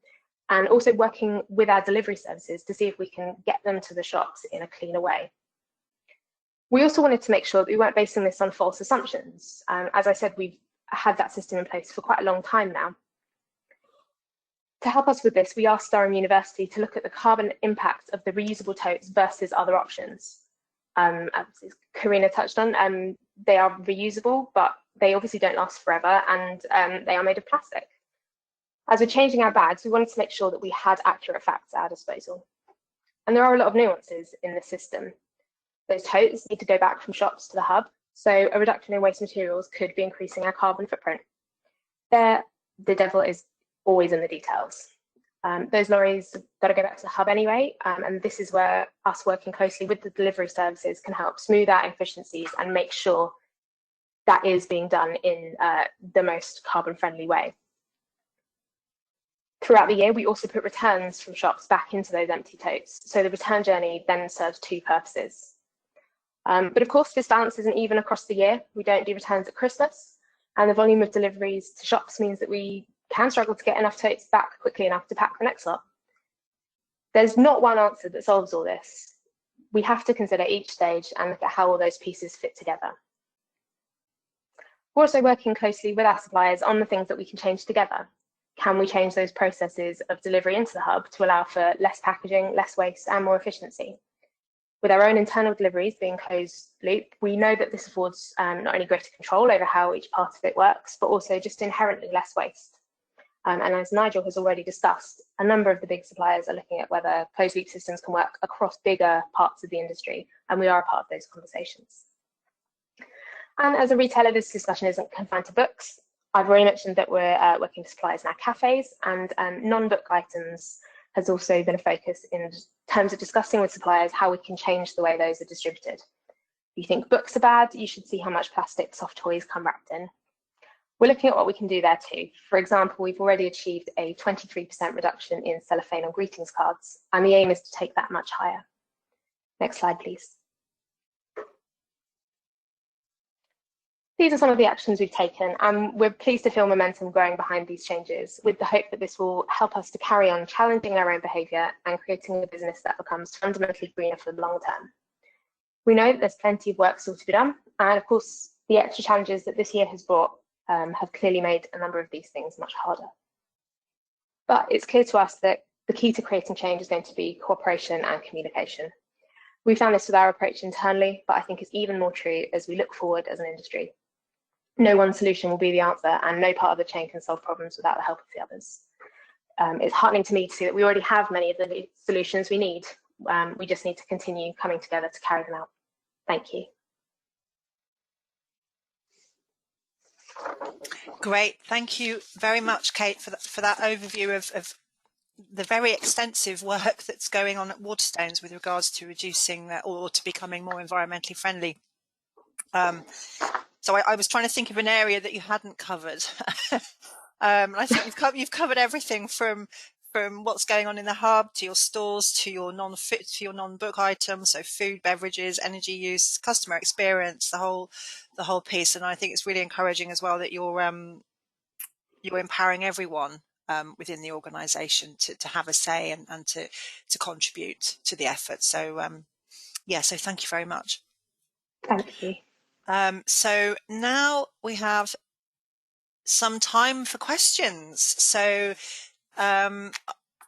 and also working with our delivery services to see if we can get them to the shops in a cleaner way. We also wanted to make sure that we weren't basing this on false assumptions. As I said, we've had that system in place for quite a long time now. To help us with this, we asked Durham University to look at the carbon impact of the reusable totes versus other options. As Karina touched on, they are reusable, but they obviously don't last forever, and they are made of plastic. As we're changing our bags, we wanted to make sure that we had accurate facts at our disposal. And there are a lot of nuances in the system. Those totes need to go back from shops to the hub, so a reduction in waste materials could be increasing our carbon footprint. The devil is always in the details. Those lorries have got to go back to the hub anyway, and this is where us working closely with the delivery services can help smooth out inefficiencies and make sure that is being done in the most carbon-friendly way. Throughout the year, we also put returns from shops back into those empty totes, so the return journey then serves 2 purposes. But of course, this balance isn't even across the year. We don't do returns at Christmas, and the volume of deliveries to shops means that we can struggle to get enough totes back quickly enough to pack the next lot. There's not one answer that solves all this. We have to consider each stage and look at how all those pieces fit together. We're also working closely with our suppliers on the things that we can change together. Can we change those processes of delivery into the hub to allow for less packaging, less waste, and more efficiency? With our own internal deliveries being closed loop, we know that this affords not only greater control over how each part of it works, but also just inherently less waste. And as Nigel has already discussed, a number of the big suppliers are looking at whether closed loop systems can work across bigger parts of the industry, and we are a part of those conversations. And as a retailer, this discussion isn't confined to books. I've already mentioned that we're working with suppliers in our cafes, and non-book items has also been a focus in terms of discussing with suppliers how we can change the way those are distributed. If you think books are bad, you should see how much plastic soft toys come wrapped in. We're looking at what we can do there too. For example, we've already achieved a 23% reduction in cellophane on greetings cards, and the aim is to take that much higher. Next slide, please. These are some of the actions we've taken, and we're pleased to feel momentum growing behind these changes, with the hope that this will help us to carry on challenging our own behaviour and creating a business that becomes fundamentally greener for the long term. We know that there's plenty of work still to be done, and of course, the extra challenges that this year has brought have clearly made a number of these things much harder. But it's clear to us that the key to creating change is going to be cooperation and communication. We found this with our approach internally, but I think it's even more true as we look forward as an industry. No one solution will be the answer, and no part of the chain can solve problems without the help of the others. It's heartening to me to see that we already have many of the solutions we need. We just need to continue coming together to carry them out. Thank you. Great, thank you very much, Kate, for that overview of the very extensive work that's going on at Waterstones with regards to reducing or to becoming more environmentally friendly. So I was trying to think of an area that you hadn't covered. I think you've covered everything from what's going on in the hub to your stores to your non-book items, so food, beverages, energy use, customer experience, the whole piece. And I think it's really encouraging as well that you're empowering everyone within the organisation to have a say and to contribute to the effort. So yeah, so thank you very much. Thank you. So now we have some time for questions. So our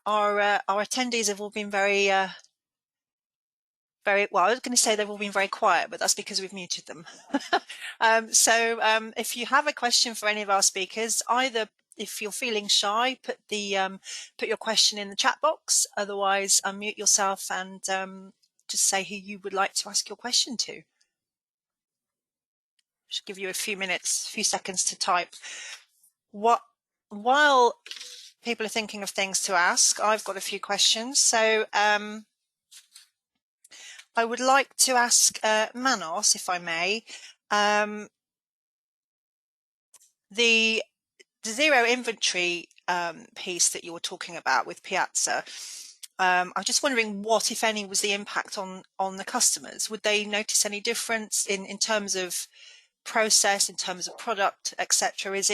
attendees have all been very well. I was going to say they've all been very quiet, but that's because we've muted them. So if you have a question for any of our speakers, either if you're feeling shy, put your question in the chat box. Otherwise, unmute yourself and just say who you would like to ask your question to. Just give you a few seconds to type. While people are thinking of things to ask, I've got a few questions. So I would like to ask Manos, if I may, the zero inventory piece that you were talking about with Piazza. I'm just wondering what, if any, was the impact on the customers? Would they notice any difference in terms of process, in terms of product, etc.? Is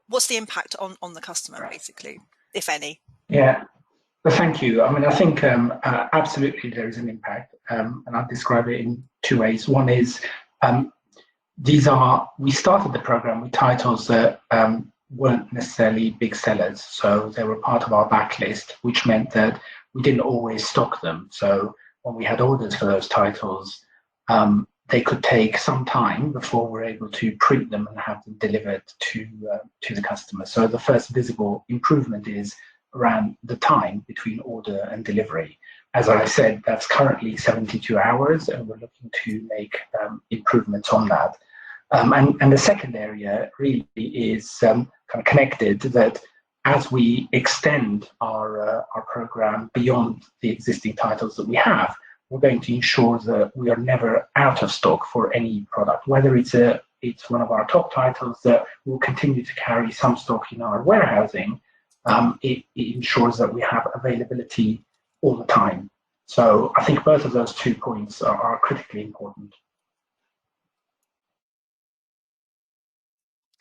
what's the impact on the customer, basically, if any? Yeah, well, thank you. I mean, I think absolutely there is an impact, and I'll describe it in two ways. One is we started the program with titles that weren't necessarily big sellers, so they were part of our backlist, which meant that we didn't always stock them. So when we had orders for those titles, they could take some time before we're able to print them and have them delivered to the customer. So the first visible improvement is around the time between order and delivery. As I said, that's currently 72 hours, and we're looking to make improvements on that. And the second area really is kind of connected, that as we extend our program beyond the existing titles that we have, we're going to ensure that we are never out of stock for any product, whether it's one of our top titles that will continue to carry some stock in our warehousing. It ensures that we have availability all the time. So I think both of those 2 points are critically important.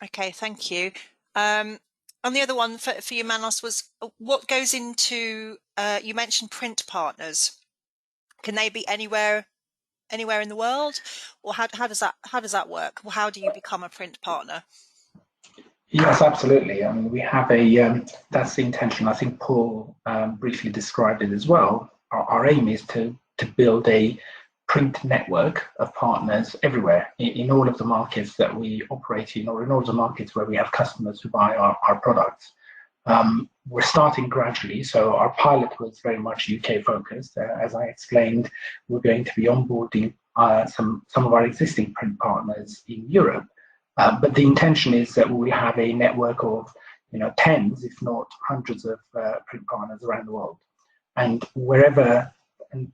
Okay, thank you. And the other one for you, Manos, was what goes into, you mentioned print partners. Can they be anywhere in the world, or how does that work? How do you become a print partner? Yes, absolutely. I mean, we have that's the intention. I think Paul briefly described it as well. Our aim is to build a print network of partners everywhere in all of the markets that we operate in, or in all the markets where we have customers who buy our products. We're starting gradually, so our pilot was very much UK focused. As I explained, we're going to be onboarding some of our existing print partners in Europe, but the intention is that we will have a network of tens, if not hundreds, of print partners around the world. And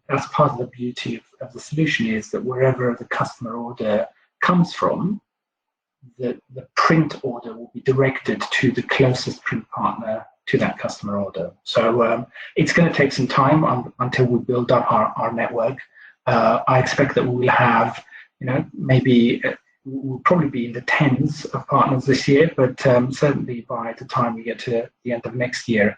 that's part of the beauty of the solution, is that wherever the customer order comes from, the print order will be directed to the closest print partner to that customer order. So it's going to take some time until we build up our network. I expect that we will have maybe we'll probably be in the tens of partners this year, but certainly by the time we get to the end of next year,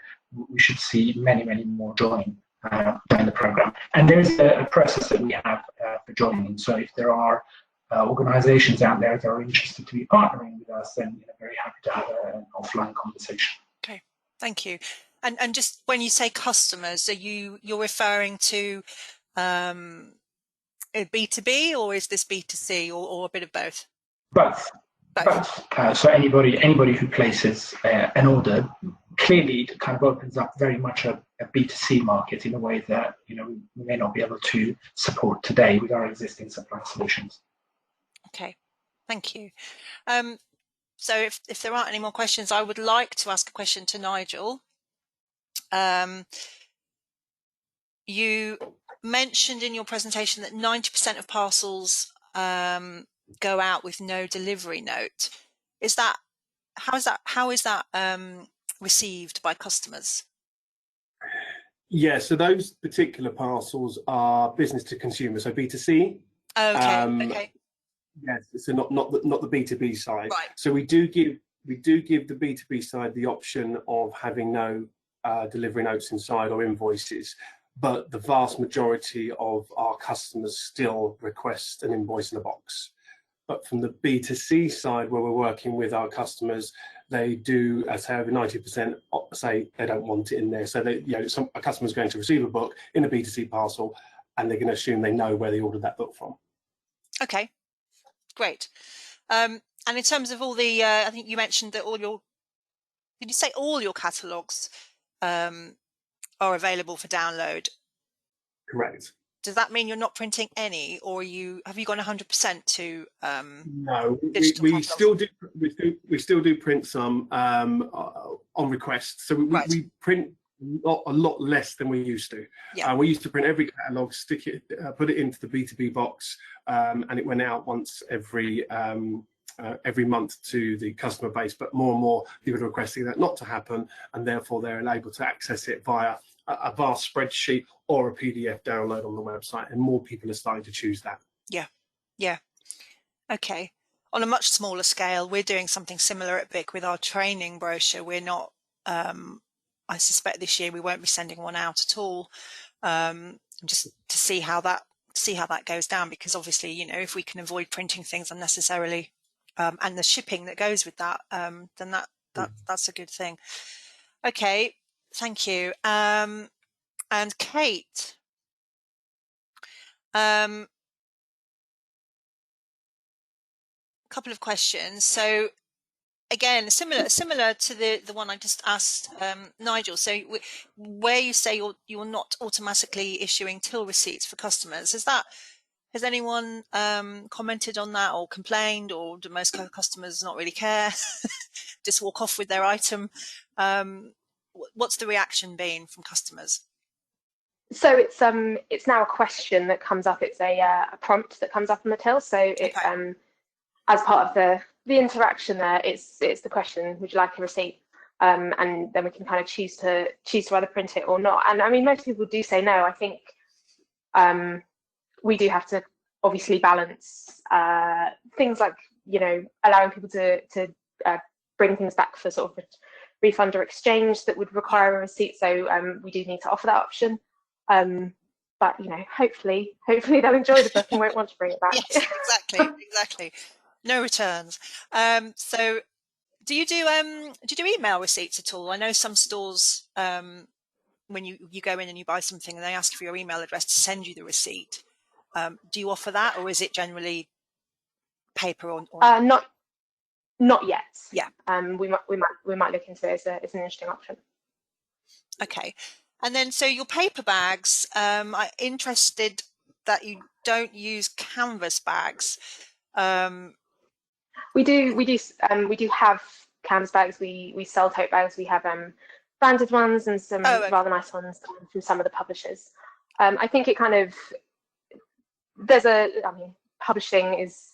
we should see many, many more join the program. And there is a process that we have for joining. So if there are organizations out there that are interested to be partnering with us, then very happy to have an offline conversation. Okay, thank you. And just when you say customers, are you're referring to B2B, or is this B2C, or a bit of both? Both. So anybody who places an order, clearly it kind of opens up very much a B2C market in a way that we may not be able to support today with our existing supply solutions. Okay, thank you. So if there aren't any more questions, I would like to ask a question to Nigel. You mentioned in your presentation that 90% of parcels go out with no delivery note. How is that received by customers? Yeah, so those particular parcels are business to consumer, so B2C. Okay. Okay. Yes, so not the B2B side. Right. So we do give the B2B side the option of having no delivery notes inside or invoices, but the vast majority of our customers still request an invoice in a box. But from the B2C side, where we're working with our customers, they do, say over 90% say they don't want it in there. So a customer's going to receive a book in a B2C parcel, and they're going to assume they know where they ordered that book from. Okay, great. And in terms of all the, I think you mentioned that did you say all your catalogues are available for download? Correct. Does that mean you're not printing any, or have you gone 100% to no, we still do print some on request. So we print a lot less than we used to. Yeah. We used to print every catalogue, stick it, put it into the B2B box, and it went out once every month to the customer base. But more and more people are requesting that not to happen, and therefore they're able to access it via a vast spreadsheet or a PDF download on the website, and more people are starting to choose that. Yeah. Okay. On a much smaller scale, we're doing something similar at BIC with our training brochure. We're not, I suspect this year we won't be sending one out at all, just to see how that goes down, because obviously, if we can avoid printing things unnecessarily, and the shipping that goes with that, then that's a good thing. Okay. Thank you. And Kate, a couple of questions. So again, similar to the one I just asked Nigel. So where you say you're not automatically issuing till receipts for customers, has anyone commented on that or complained, or do most customers not really care? Just walk off with their item? What's the reaction been from customers? So it's now a question that comes up. It's a prompt that comes up on the till. So it as part of the interaction there, it's the question: would you like a receipt? And then we can kind of choose to either print it or not. And I mean, most people do say no. I think we do have to obviously balance things like allowing people to bring things back for sort of refund or exchange that would require a receipt. So we do need to offer that option. But hopefully they'll enjoy the book and won't want to bring it back. Yes, exactly. No returns. So do you do email receipts at all? I know some stores, when you go in and you buy something and they ask for your email address to send you the receipt. Do you offer that, or is it generally paper or not yet? Yeah. We might look into it as an interesting option. Okay. And then, so your paper bags, I'm interested that you don't use canvas bags. We do have canvas bags. We sell tote bags. We have branded ones and some rather nice ones from some of the publishers. I think it kind of publishing is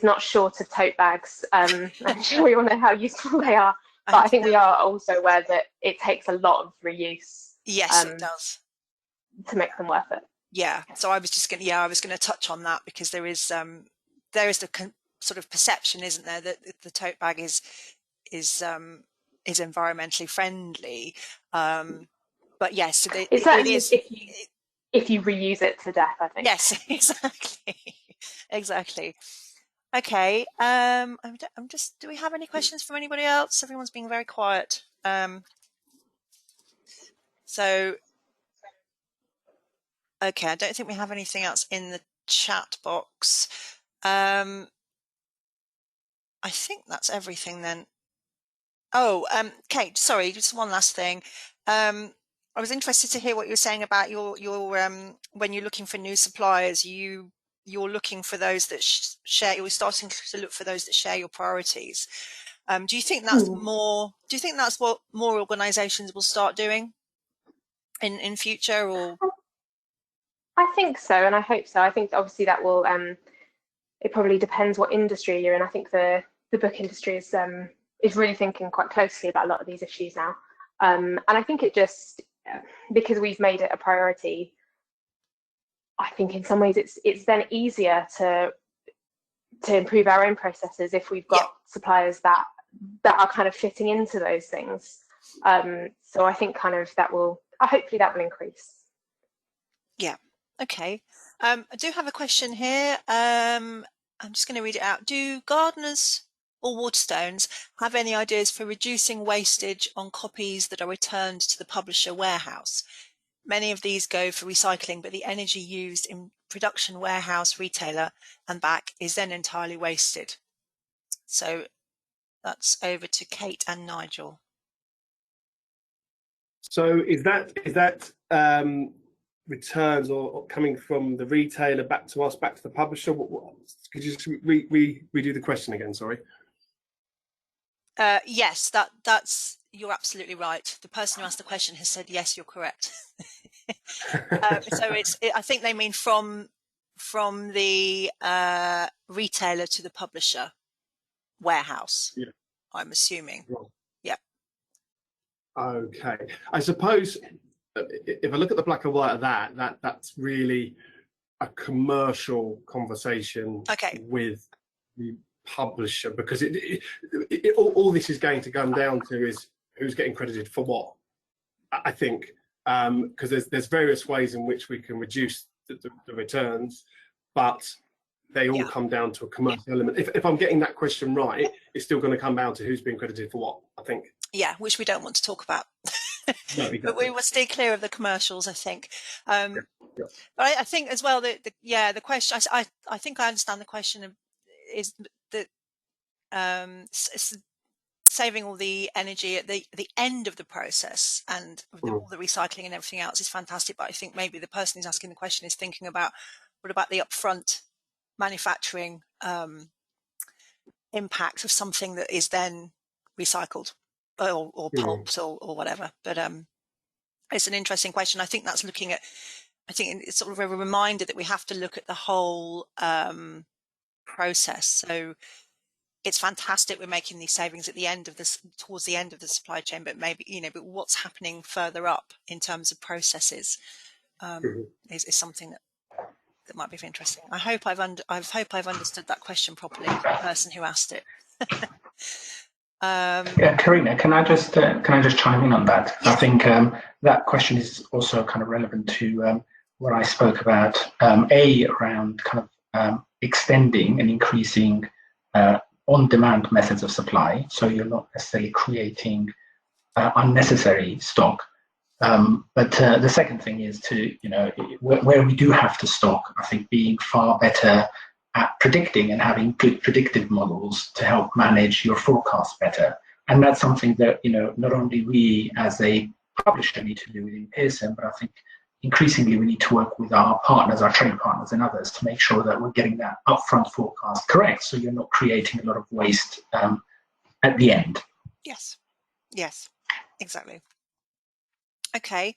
not short of tote bags. I'm sure we all know how useful they are, but I think we are also aware that it takes a lot of reuse. Yes, it does, to make them worth it. Yeah. So I was just going to touch on that, because there is there is the sort of perception, isn't there, that the tote bag is environmentally friendly, but yes, It certainly is if you reuse it to death, I think. Yes, exactly. Exactly. Okay. I'm just. Do we have any questions from anybody else? Everyone's being very quiet. So, okay. I don't think we have anything else in the chat box. I think that's everything then. Oh, Kate. Sorry, just one last thing. I was interested to hear what you were saying about your when you're looking for new suppliers, you're looking for those that share. You're starting to look for those that share your priorities. Do you think that's more? Do you think that's what more organisations will start doing in future? Or I think so, and I hope so. I think obviously that will. It probably depends what industry you're in. I think the book industry is really thinking quite closely about a lot of these issues now, and I think it just because we've made it a priority. I think in some ways it's then easier to improve our own processes if we've got suppliers that are kind of fitting into those things. So I think kind of hopefully that will increase. Yeah. Okay. I do have a question here. I'm just going to read it out. Do Gardners or Waterstones have any ideas for reducing wastage on copies that are returned to the publisher warehouse? Many of these go for recycling, but the energy used in production, warehouse, retailer and back is then entirely wasted. So that's over to Kate and Nigel. So is that returns or coming from the retailer back to us, back to the publisher? Could you just redo the question again? Sorry. Yes, that's you're absolutely right. The person who asked the question has said yes, you're correct. So I think they mean from the retailer to the publisher warehouse. Yeah. I'm assuming. Right. Yeah. Okay. I suppose if I look at the black and white of that's really a commercial conversation with the publisher, because all this is going to come down to is who's getting credited for what. I think because there's various ways in which we can reduce the returns, but they all come down to a commercial element. If I'm getting that question right, it's still going to come down to who's being credited for what, I think. Yeah, which we don't want to talk about. No, exactly. But we will stay clear of the commercials, I think. But I think as well that the question, I think I understand the question is that saving all the energy at the end of the process and all the recycling and everything else is fantastic. But I think maybe the person who's asking the question is thinking about what about the upfront manufacturing impact of something that is then recycled or pulped or whatever. But it's an interesting question. I think that's looking at, I think it's sort of a reminder that we have to look at the whole process. So it's fantastic we're making these savings at the end of this, towards the end of the supply chain, but maybe, but what's happening further up in terms of processes is something that might be interesting. I hope I've understood that question properly, the person who asked it. Yeah, Karina, can I just chime in on that? Yes. I think that question is also kind of relevant to what I spoke about. Around kind of extending and increasing on-demand methods of supply, so you're not necessarily creating unnecessary stock. But the second thing is to, where we do have to stock, I think being far better at predicting and having good predictive models to help manage your forecast better. And that's something that, not only we as a publisher need to do within Pearson, but I think increasingly we need to work with our partners, our trade partners and others to make sure that we're getting that upfront forecast correct, so you're not creating a lot of waste at the end. Yes, exactly. Okay,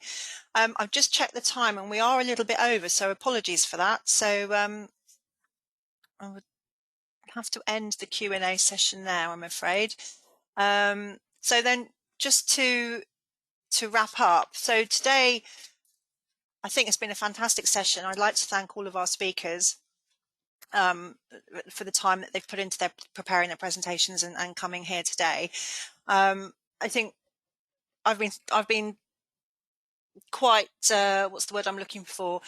I've just checked the time and we are a little bit over, so apologies for that. So I would have to end the Q&A session now, I'm afraid. So then just to wrap up, so today I think it's been a fantastic session. I'd like to thank all of our speakers. for the time that they've put into their preparing their presentations and coming here today. I think I've been quite what's the word I'm looking for,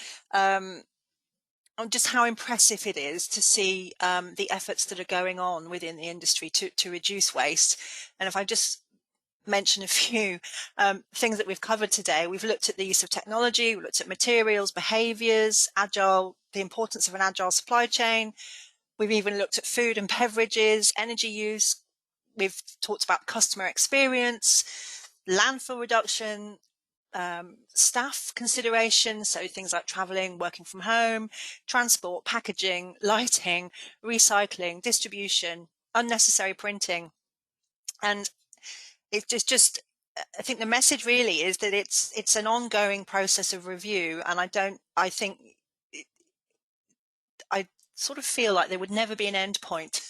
on just how impressive it is to see the efforts that are going on within the industry to reduce waste. And if I just mention a few things that we've covered today, we've looked at the use of technology, we've looked at materials, behaviours, agile, the importance of an agile supply chain. We've even looked at food and beverages, energy use. We've talked about customer experience, landfill reduction, staff consideration, so things like travelling, working from home, transport, packaging, lighting, recycling, distribution, unnecessary printing. And it's just I think the message really is that it's an ongoing process of review, and I sort of feel like there would never be an end point.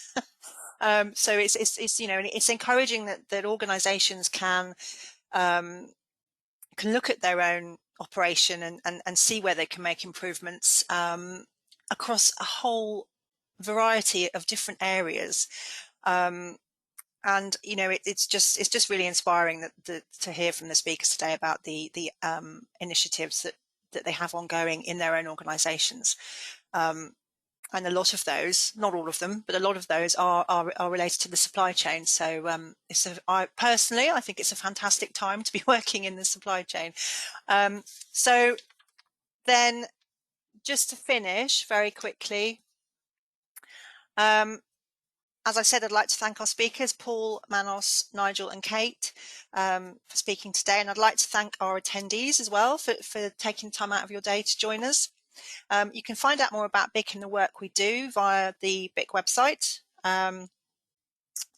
So it's you know, it's encouraging that organisations can look at their own operation and see where they can make improvements across a whole variety of different areas. And you know, it's just really inspiring to hear from the speakers today about the initiatives that they have ongoing in their own organisations. And a lot of those, not all of them, but a lot of those are related to the supply chain. So I think it's a fantastic time to be working in the supply chain. So then, just to finish very quickly, as I said, I'd like to thank our speakers, Paul, Manos, Nigel and Kate, for speaking today. And I'd like to thank our attendees as well for taking time out of your day to join us. You can find out more about BIC and the work we do via the BIC website. And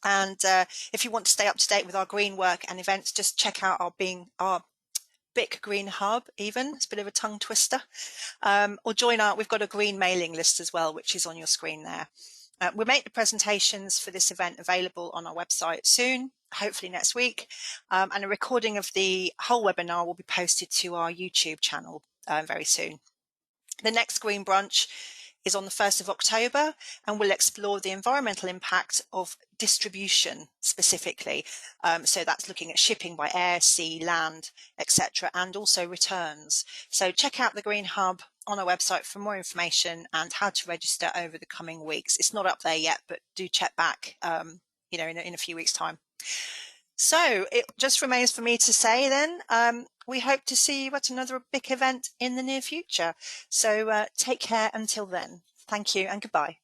if you want to stay up to date with our green work and events, just check out our BIC Green Hub even. It's a bit of a tongue twister. Or we've got a green mailing list as well, which is on your screen there. We'll make the presentations for this event available on our website soon, hopefully next week. And a recording of the whole webinar will be posted to our YouTube channel very soon. The next Green Brunch is on the 1st of October and will explore the environmental impact of distribution specifically. So that's looking at shipping by air, sea, land, etc., and also returns. So check out the Green Hub on our website for more information and how to register over the coming weeks. It's not up there yet, but do check back you know, in a few weeks' time. So it just remains for me to say then, we hope to see you at another BIC event in the near future. So take care until then. Thank you and goodbye.